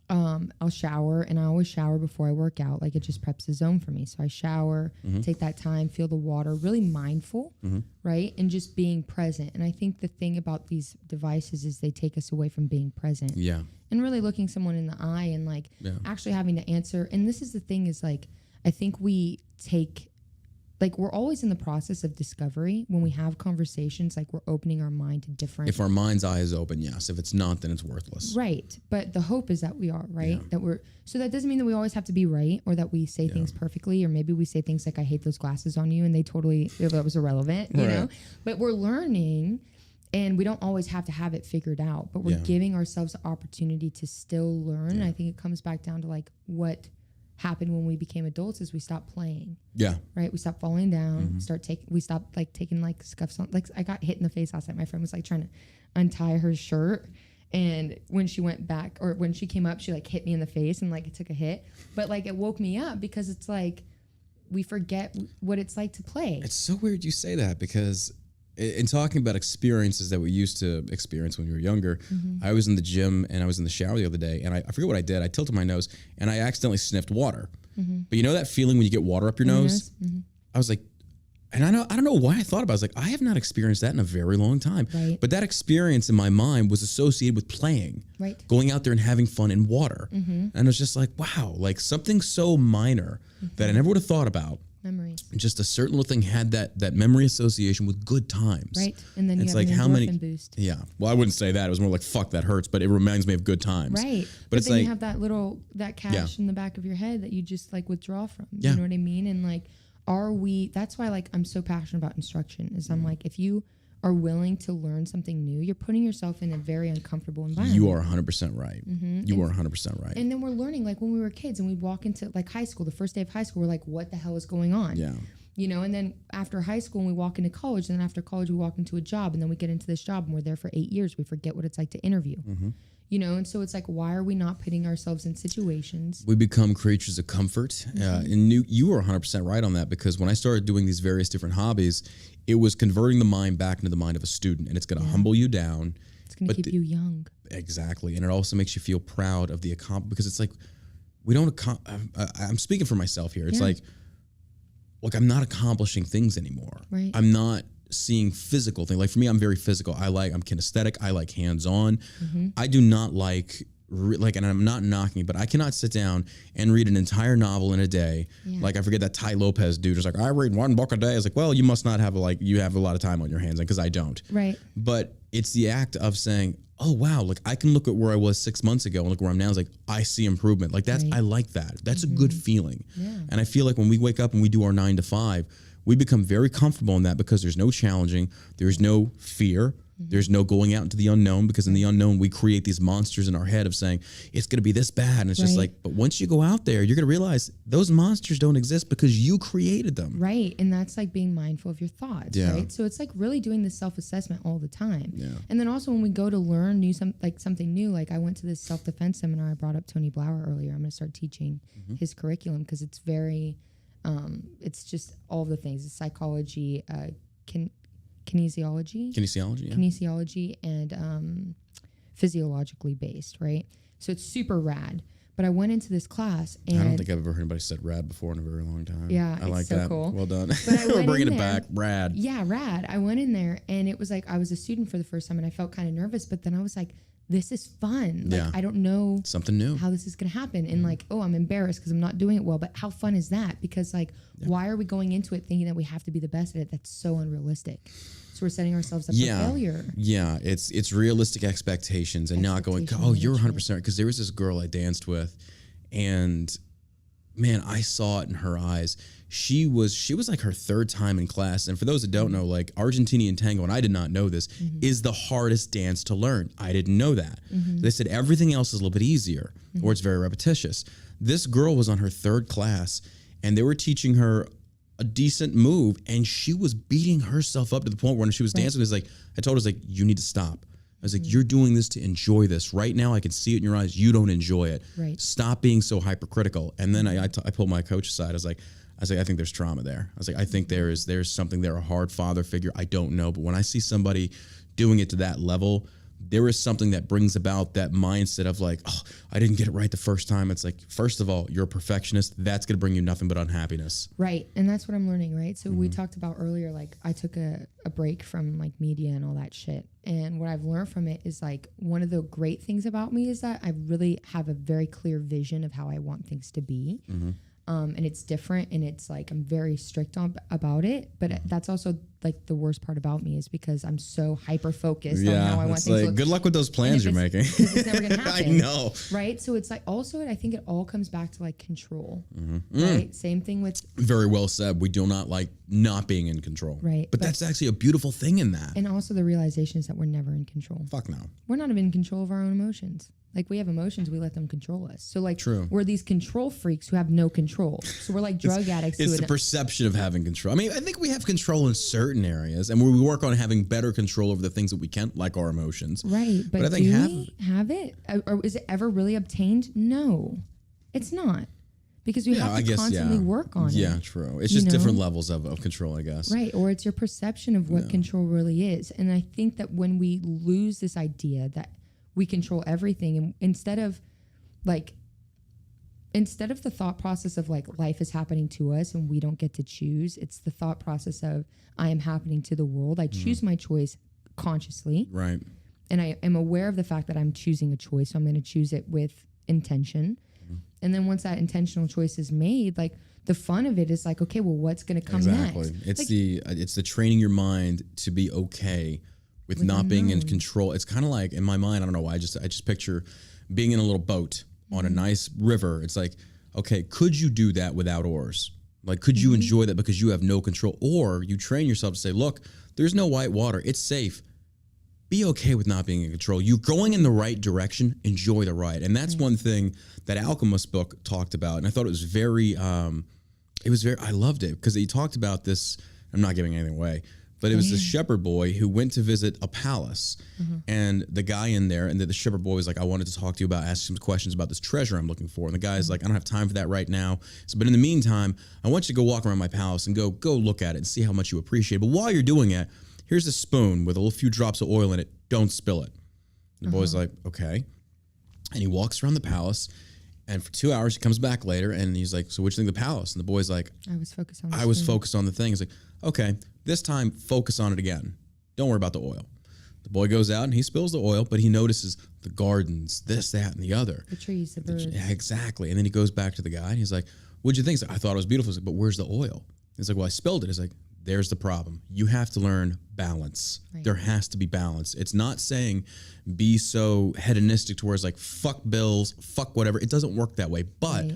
I'll shower, and I always shower before I work out. Like it just preps the zone for me. So I shower, take that time, feel the water, really mindful, right? And just being present. And I think the thing about these devices is they take us away from being present. Yeah. And really looking someone in the eye and actually having to answer. And this is the thing is I think we take, we're always in the process of discovery. When we have conversations, we're opening our mind to different... If our mind's eye is open, yes. If it's not, then it's worthless. Right. But the hope is that we are, right? Yeah. So that doesn't mean that we always have to be right, or that we say things perfectly, or maybe we say things like, I hate those glasses on you, and that was irrelevant, you know? But we're learning, and we don't always have to have it figured out, but we're giving ourselves the opportunity to still learn. And I think it comes back down to what happened when we became adults is we stopped playing. Yeah. Right? We stopped falling down, we stopped taking scuffs on. I got hit in the face last night. My friend was trying to untie her shirt, and when she went back, or when she came up, she hit me in the face and it took a hit. But it woke me up, because it's we forget what it's like to play. It's so weird you say that, because in talking about experiences that we used to experience when we were younger, I was in the gym and I was in the shower the other day, and I forget what I did. I tilted my nose and I accidentally sniffed water. But you know that feeling when you get water up your nose? I was like, and I don't know why I thought about it. I was like, I have not experienced that in a very long time. Right. But that experience in my mind was associated with playing, going out there and having fun in water. And it was just like, wow, something so minor that I never would have thought about. Memories. Just a certain little thing had that memory association with good times. Right. And then it's you have like an how many boost. Yeah. Well, I wouldn't say that. It was more like fuck that hurts, but it reminds me of good times. Right. But it's then like you have that cash in the back of your head that you just like withdraw from. Yeah. You know what I mean? And like that's why like I'm so passionate about instruction is I'm like, if you are willing to learn something new, you're putting yourself in a very uncomfortable environment. You are 100% right. Mm-hmm. You are 100% right. And then we're learning, like when we were kids and we'd walk into like high school, the first day of high school, we're like, what the hell is going on? Yeah. You know, and then after high school and we walk into college, and then after college we walk into a job, and then we get into this job and we're there for 8 years. We forget what it's like to interview. Mm-hmm. You know, and so it's like, why are we not putting ourselves in situations? We become creatures of comfort. And you were 100% right on that, because when I started doing these various different hobbies, it was converting the mind back into the mind of a student, and it's going to humble you down. It's going to keep you young. Exactly. And it also makes you feel proud of the accomplishment, because it's like, we don't, I'm speaking for myself here. It's like, I'm not accomplishing things anymore. Right. I'm not seeing physical things. Like for me, I'm very physical. I'm kinesthetic. I like hands-on. Mm-hmm. I do not like, and I'm not knocking it, but I cannot sit down and read an entire novel in a day. Yeah. Like I forget that Ty Lopez dude was like, I read one book a day. I was like, well, you must not have you have a lot of time on your hands, because I don't. Right. But it's the act of saying, oh wow, like I can look at where I was 6 months ago and look where I'm now. It's like, I see improvement. Like that's, I like that. That's a good feeling. Yeah. And I feel like when we wake up and we do our 9 to 5, we become very comfortable in that, because there's no challenging, there's no fear, there's no going out into the unknown, because in the unknown we create these monsters in our head of saying it's going to be this bad, and it's just like, but once you go out there, you're going to realize those monsters don't exist because you created them. Right. And that's like being mindful of your thoughts, right? So it's like really doing this self-assessment all the time. Yeah. And then also when we go to learn something new, like I went to this self-defense seminar. I brought up Tony Blauer earlier. I'm going to start teaching his curriculum, because it's very it's just all the things. It's psychology, kinesiology, and physiologically based, right? So it's super rad. But I went into this class, and I don't think I've ever heard anybody said rad before in a very long time. Yeah, I like it's so that. cool. Well done. We're bringing it back. Rad. Yeah, rad. I went in there, and it was like I was a student for the first time, and I felt kind of nervous. But then I was like, this is fun. Like, I don't know something new, how this is going to happen. And like, oh, I'm embarrassed because I'm not doing it well. But how fun is that? Because like, why are we going into it thinking that we have to be the best at it? That's so unrealistic. So we're setting ourselves up for failure. Yeah, it's realistic expectations and not going, oh, you're 100%. Because there was this girl I danced with, and man, I saw it in her eyes. She was like her third time in class. And for those that don't know, like Argentinian tango, and I did not know this, is the hardest dance to learn. I didn't know that. They said everything else is a little bit easier, or it's very repetitious. This girl was on her third class, and they were teaching her a decent move, and she was beating herself up to the point where when she was dancing, I told her, you need to stop. I was like, you're doing this to enjoy this. Right now, I can see it in your eyes. You don't enjoy it. Right. Stop being so hypercritical. And then I pulled my coach aside. I was like, I think there's trauma there. I was like, I think there's something there, a hard father figure. I don't know. But when I see somebody doing it to that level, there is something that brings about that mindset of like, oh, I didn't get it right the first time. It's like, first of all, you're a perfectionist. That's going to bring you nothing but unhappiness. Right. And that's what I'm learning, right? So we talked about earlier, like I took a break from like media and all that shit. And what I've learned from it is like, one of the great things about me is that I really have a very clear vision of how I want things to be. And it's different, and it's like I'm very strict about it, but that's also like the worst part about me is because I'm so hyper focused on how I want things to look. Good luck with those plans you're making. It's never gonna happen. I know, right? So it's like also I think it all comes back to like control, right? Same thing with very well said. We do not like not being in control, right? But that's actually a beautiful thing in that, and also the realization is that we're never in control. Fuck no, we're not even in control of our own emotions. Like we have emotions, we let them control us. So like we're these control freaks who have no control. So we're like drug addicts. It's the perception of having control. I mean, I think we have control in certain areas, and we work on having better control over the things that we can't, like our emotions. Right, but I think do we have it? Or is it ever really obtained? No, it's not. Because we have to constantly work on it. Yeah, true. It's just different levels of control, I guess. Right, or it's your perception of what control really is. And I think that when we lose this idea that we control everything, and instead of the thought process of like life is happening to us and we don't get to choose, it's the thought process of I am happening to the world. I choose my choice consciously. Right. And I am aware of the fact that I'm choosing a choice, so I'm going to choose it with intention. And then once that intentional choice is made, like the fun of it is like, okay, well, what's going to come Exactly. next? It's the training your mind to be okay with not being in control. It's kind of like, in my mind, I don't know why, I just picture being in a little boat on a nice river. It's like, okay, could you do that without oars? Like, could you enjoy that because you have no control? Or you train yourself to say, look, there's no white water. It's safe. Be okay with not being in control. You're going in the right direction. Enjoy the ride. And that's one thing that Alchemist book talked about. And I thought it was I loved it because he talked about this. I'm not giving anything away, but it was this shepherd boy who went to visit a palace, and the guy in there, and the shepherd boy was like, I wanted to talk to you about, ask some questions about this treasure I'm looking for. And the guy's like, I don't have time for that right now. So, but in the meantime, I want you to go walk around my palace and go look at it and see how much you appreciate it. But while you're doing it, here's a spoon with a few drops of oil in it. Don't spill it. And the boy's like, okay. And he walks around the palace, and for 2 hours, he comes back later, and he's like, so what do you think of the palace? And the boy's like, I was focused on the thing. He's like, okay, this time, focus on it again. Don't worry about the oil. The boy goes out, and he spills the oil, but he notices the gardens, this, that, and the other. The trees, the birds. Yeah, exactly. And then he goes back to the guy, and he's like, what'd you think? He's like, I thought it was beautiful. He's like, but where's the oil? He's like, well, I spilled it. He's like, there's the problem. You have to learn balance. Right. There has to be balance. It's not saying be so hedonistic towards like fuck bills, fuck whatever. It doesn't work that way, but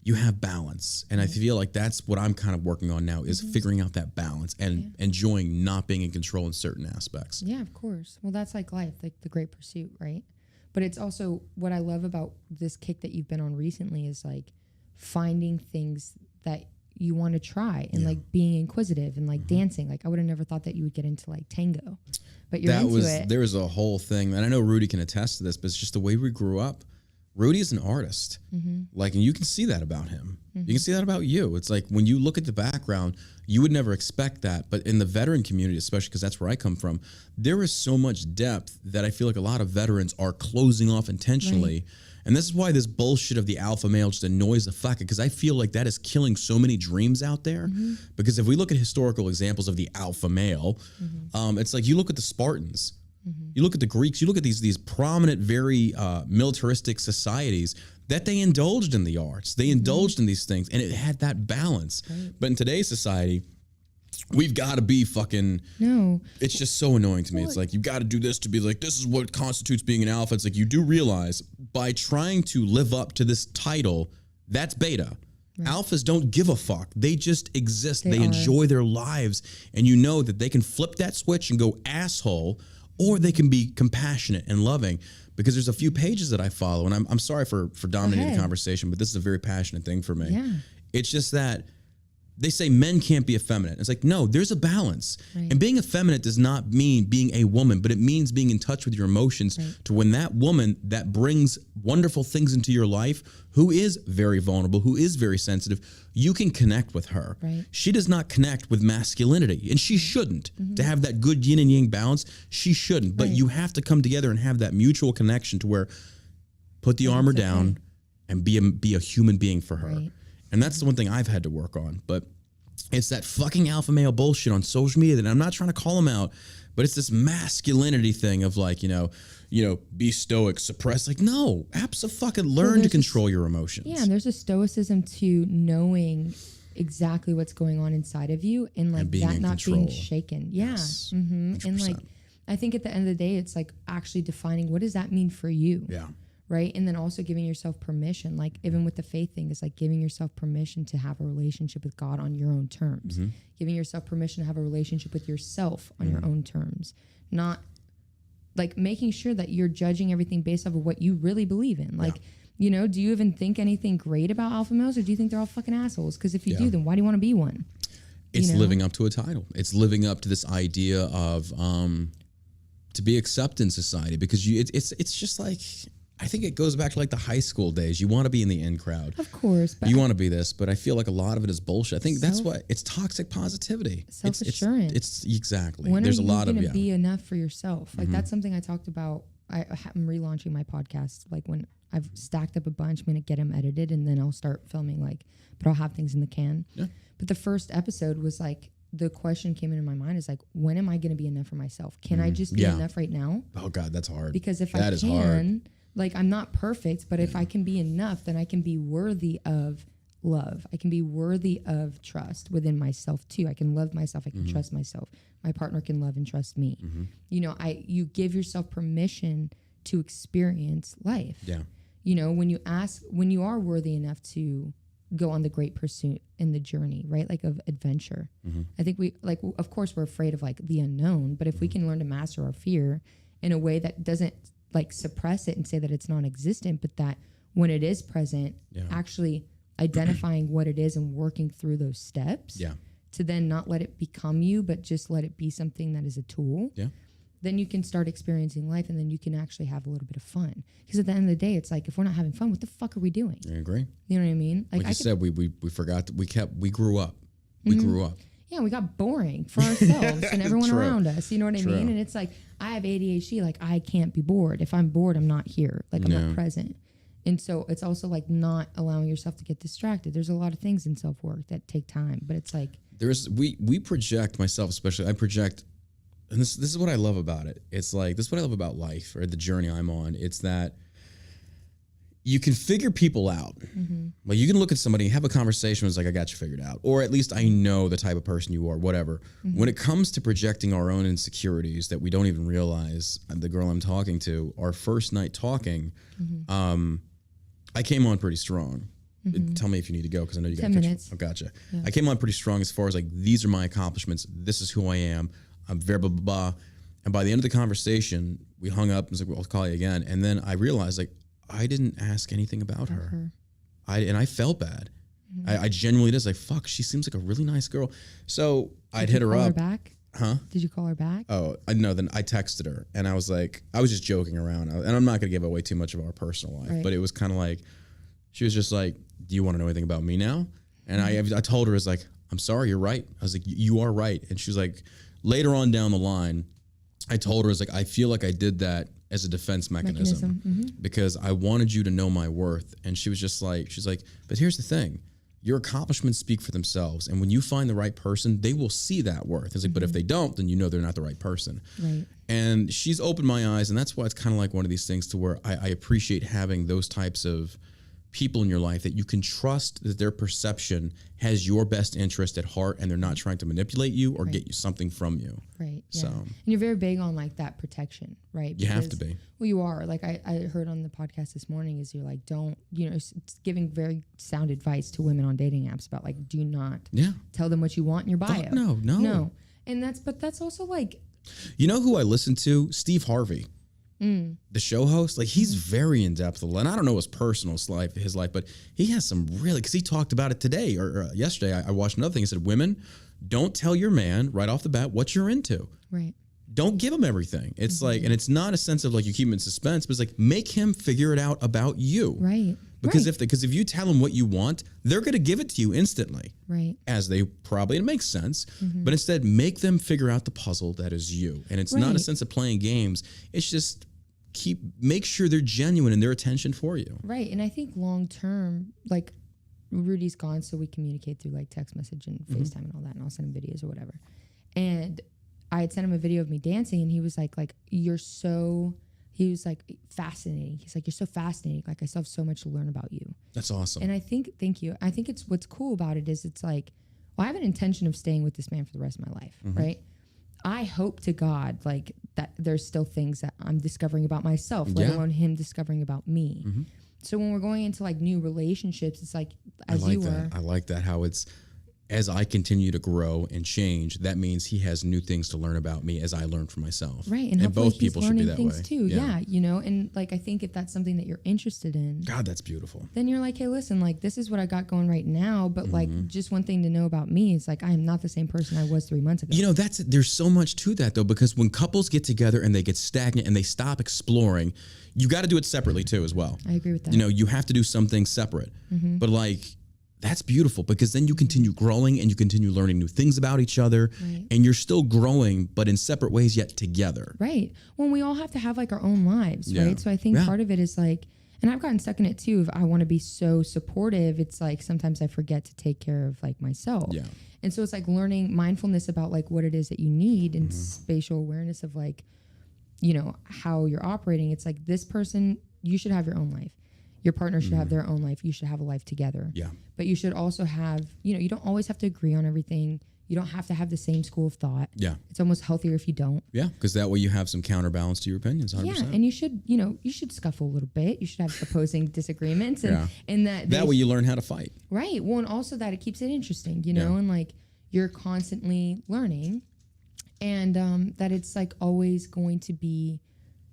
you have balance. And I feel like that's what I'm kind of working on now is figuring out that balance and enjoying not being in control in certain aspects. Yeah, of course. Well, that's like life, like the great pursuit, right? But it's also what I love about this kick that you've been on recently is like finding things that you want to try and like being inquisitive and like dancing. Like I would have never thought that you would get into like tango, but you're into it. There was a whole thing, and I know Rudy can attest to this, but it's just the way we grew up. Rudy is an artist. Like, and you can see that about him. You can see that about you. It's like when you look at the background, you would never expect that. But in the veteran community, especially because that's where I come from, there is so much depth that I feel like a lot of veterans are closing off intentionally. And this is why this bullshit of the alpha male just annoys the fuck out, because I feel like that is killing so many dreams out there. Because if we look at historical examples of the alpha male, it's like you look at the Spartans, you look at the Greeks, you look at these prominent, very militaristic societies that they indulged in the arts. They indulged in these things, and it had that balance. But in today's society, we've got to be fucking. No. It's just so annoying to me. It's like, you've got to do this to be like, this is what constitutes being an alpha. It's like, you do realize by trying to live up to this title, that's beta. Right. Alphas don't give a fuck. They just exist. They enjoy their lives. And you know that they can flip that switch and go asshole, or they can be compassionate and loving. Because there's a few pages that I follow, and I'm sorry for dominating the conversation, but this is a very passionate thing for me. Yeah. It's just that they say men can't be effeminate. It's like, no, there's a balance. Right. And being effeminate does not mean being a woman, but it means being in touch with your emotions to when that woman that brings wonderful things into your life, who is very vulnerable, who is very sensitive, you can connect with her. Right. She does not connect with masculinity, and she shouldn't. To have that good yin and yang balance, she shouldn't. But you have to come together and have that mutual connection to where put the armor down and be a human being for her. Right. And that's the one thing I've had to work on. But it's that fucking alpha male bullshit on social media that I'm not trying to call them out, but it's this masculinity thing of like, be stoic, suppress. Like, no, absolutely learn to control your emotions. Yeah, and there's a stoicism to knowing exactly what's going on inside of you and like that not being shaken. Yeah. Yes, and like, I think at the end of the day, it's like actually defining what does that mean for you? Yeah. Right. And then also giving yourself permission, like even with the faith thing, is like giving yourself permission to have a relationship with God on your own terms, giving yourself permission to have a relationship with yourself on your own terms, not like making sure that you're judging everything based off of what you really believe in. Like, do you even think anything great about alpha males, or do you think they're all fucking assholes? Because if you do, then why do you want to be one? It's living up to a title. It's living up to this idea of to be accepted in society, because it's just like, I think it goes back to like the high school days. You want to be in the in crowd. Of course. But you want to be this, but I feel like a lot of it is bullshit. I think that's what it's toxic positivity. Self-assurance. It's exactly. When there's are you a lot going of to be enough for yourself? Like that's something I talked about. I'm relaunching my podcast. Like when I've stacked up a bunch, I'm going to get them edited, and then I'll start filming, but I'll have things in the can. Yeah. But the first episode was like, the question came into my mind is like, when am I going to be enough for myself? Can I just be enough right now? Oh God, that's hard. Because if I can, like, I'm not perfect, but if I can be enough, then I can be worthy of love. I can be worthy of trust within myself too. I can love myself. I can trust myself. My partner can love and trust me. You know, you give yourself permission to experience life. Yeah. You know, when you are worthy enough to go on the great pursuit in the journey, right? Like of adventure. I think of course we're afraid of like the unknown, but if we can learn to master our fear in a way that doesn't like suppress it and say that it's non-existent, but that when it is present, actually identifying what it is and working through those steps to then not let it become you, but just let it be something that is a tool. Then you can start experiencing life, and then you can actually have a little bit of fun. Because at the end of the day, it's like, if we're not having fun, what the fuck are we doing? I agree. You know what I mean? Like you said, we forgot, we grew up. We grew up. Yeah, we got boring for ourselves and everyone True. around us. You know what I mean? And it's like, I have ADHD. Like, I can't be bored. If I'm bored, I'm not here. Like, I'm not present. And so it's also like not allowing yourself to get distracted. There's a lot of things in self-work that take time, but it's like... We project, myself especially, I project... And this is what I love about it. It's like, this is what I love about life, or the journey I'm on. It's that you can figure people out. Like, you can look at somebody, have a conversation, it's like, I got you figured out. Or at least I know the type of person you are, whatever. When it comes to projecting our own insecurities that we don't even realize, the girl I'm talking to, our first night talking, I came on pretty strong. Tell me if you need to go, because I know you got 10 minutes. Oh, gotcha. Yeah. I came on pretty strong as far as like, these are my accomplishments. This is who I am. I'm very blah, blah, blah. And by the end of the conversation, we hung up and was like, well, I'll call you again. And then I realized, like, I didn't ask anything about her. And I felt bad. I genuinely just like, fuck, she seems like a really nice girl. So I'd hit her up. Did you call her back? Huh? Did you call her back? Oh, no, then I texted her. And I was like, I was just joking around. And I'm not going to give away too much of our personal life. Right. But it was kind of like, she was just like, do you want to know anything about me now? And I told her, I was like, I'm sorry, you're right. I was like, you are right. And she was like, later on down the line, I told her, I was like, I feel like I did that as a defense mechanism. Because I wanted you to know my worth. And she was just like, she's like, but here's the thing. Your accomplishments speak for themselves. And when you find the right person, they will see that worth. It's like, but if they don't, then you know they're not the right person. Right. And she's opened my eyes. And that's why it's kind of like one of these things to where I appreciate having those types of people in your life that you can trust that their perception has your best interest at heart, and they're not trying to manipulate you or get you something from you. Right. Yeah. So, and you're very big on like that protection, right? You have to be. Well, you are. Like I heard on the podcast this morning is you're like, don't, you know, it's giving very sound advice to women on dating apps about like, do not tell them what you want in your bio. No. And that's also like, you know who I listen to? Steve Harvey. The show host, like he's very in depth, and I don't know his personal life, but he has some really, because he talked about it today or yesterday. I watched another thing. He said, "Women, don't tell your man right off the bat what you're into. Right? Don't give him everything. It's like, and it's not a sense of like you keep him in suspense, but it's like make him figure it out about you. Right? Because if you tell them what you want, they're going to give it to you instantly. Right? As they probably, and it makes sense. But instead, make them figure out the puzzle that is you. And it's not a sense of playing games. It's just make sure they're genuine in their attention for you. Right. And I think long term, like Rudy's gone, so we communicate through like text message and FaceTime and all that, and I'll send him videos or whatever. And I had sent him a video of me dancing, and he was like you're so. He was like fascinating. He's like, you're so fascinating. Like I still have so much to learn about you. That's awesome. And I think, thank you. I think it's what's cool about it is it's like, well, I have an intention of staying with this man for the rest of my life, right? I hope to God like that there's still things that I'm discovering about myself, let alone him discovering about me. So when we're going into like new relationships, it's like as I like you that. were. I like that how it's as I continue to grow and change, that means he has new things to learn about me as I learn for myself. Right. And both people should be that way. Too. Yeah. You know, and like, I think if that's something that you're interested in, God, that's beautiful. Then you're like, hey, listen, like this is what I got going right now. But like, just one thing to know about me is like, I am not the same person I was 3 months ago. You know, there's so much to that though, because when couples get together and they get stagnant and they stop exploring, you got to do it separately too, as well. I agree with that. You know, you have to do something separate, but like, that's beautiful because then you continue growing and you continue learning new things about each other and you're still growing, but in separate ways yet together. Right. Well, we all have to have like our own lives, right? So I think part of it is like, and I've gotten stuck in it too. If I want to be so supportive, it's like sometimes I forget to take care of like myself. Yeah. And so it's like learning mindfulness about like what it is that you need and spatial awareness of like, you know, how you're operating. It's like this person, you should have your own life. Your partner should have their own life. You should have a life together. Yeah. But you should also have, you don't always have to agree on everything. You don't have to have the same school of thought. Yeah. It's almost healthier if you don't. Yeah, because that way you have some counterbalance to your opinions. 100%. Yeah, and you should scuffle a little bit. You should have opposing disagreements, and that way you learn how to fight. Right. Well, and also that it keeps it interesting, and like you're constantly learning, and that it's like always going to be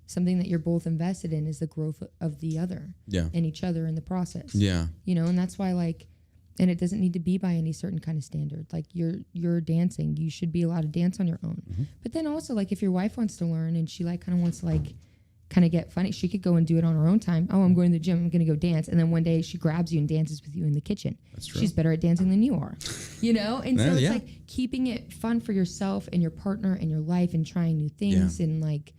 something that you're both invested in is the growth of the other. Yeah. And each other in the process. Yeah. And that's why like. And it doesn't need to be by any certain kind of standard. Like you're dancing, you should be allowed to dance on your own. But then also like if your wife wants to learn and she like kind of wants to like kind of get funny, she could go and do it on her own time. Oh, I'm going to the gym, I'm going to go dance. And then one day she grabs you and dances with you in the kitchen. That's true. She's better at dancing than you are, And so it's like keeping it fun for yourself and your partner and your life and trying new things and like.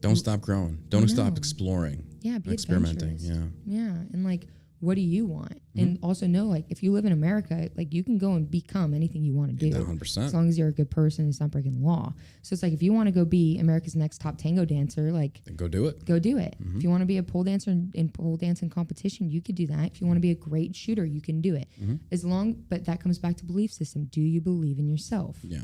Don't stop growing. Don't stop exploring. Yeah, be experimenting. Yeah. Yeah, and like. What do you want? And also know, like, if you live in America, like, you can go and become anything you want to do. 100%. As long as you're a good person and it's not breaking the law. So it's like, if you want to go be America's Next Top Tango Dancer, like... Then go do it. Go do it. If you want to be a pole dancer in pole dancing competition, you could do that. If you want to be a great shooter, you can do it. But that comes back to belief system. Do you believe in yourself? Yeah.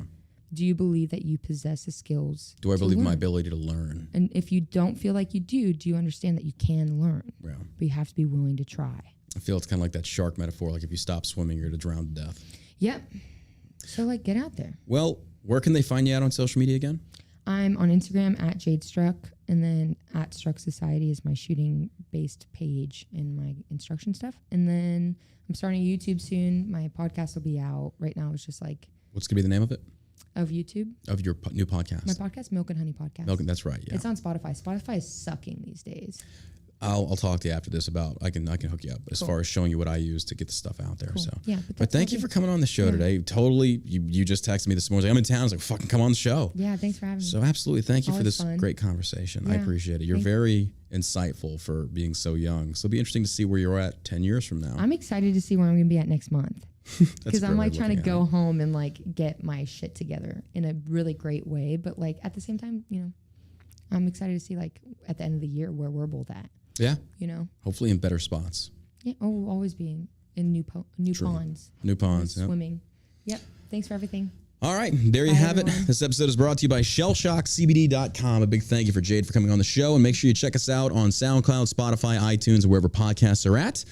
Do you believe that you possess the skills? Do I believe in my ability to learn? And if you don't feel like you do you understand that you can learn? Yeah. But you have to be willing to try. I feel it's kind of like that shark metaphor. Like if you stop swimming, you're going to drown to death. Yep. So like get out there. Well, where can they find you out on social media again? I'm on Instagram at Jade Struck, and then at Struck Society is my shooting based page and my instruction stuff. And then I'm starting YouTube soon. My podcast will be out. Right now it's just like... What's going to be the name of it? Of YouTube. Of your new podcast. My podcast, Milk and Honey Podcast. Milk, that's right, yeah. It's on Spotify. Spotify is sucking these days. I'll talk to you after this about I can hook you up as far as showing you what I use to get the stuff out there. Cool. So yeah, but thank you for coming on the show today. Totally, you just texted me this morning. Like, I'm in town. I was like, fucking come on the show. Yeah, thanks for having me. So absolutely, thank you for this fun. great conversation. Yeah. I appreciate it. You're very insightful for being so young. So it'll be interesting to see where you're at 10 years from now. I'm excited to see where I'm going to be at next month. Because I'm like trying to go home and like get my shit together in a really great way. But like at the same time, I'm excited to see like at the end of the year where we're both at. Yeah. Hopefully in better spots. Yeah. Oh, we'll always be in new ponds. New ponds. Yep. Swimming. Yep. Thanks for everything. All right. There you have everyone. It. This episode is brought to you by shellshockcbd.com. A big thank you for Jade for coming on the show. And make sure you check us out on SoundCloud, Spotify, iTunes, or wherever podcasts are at.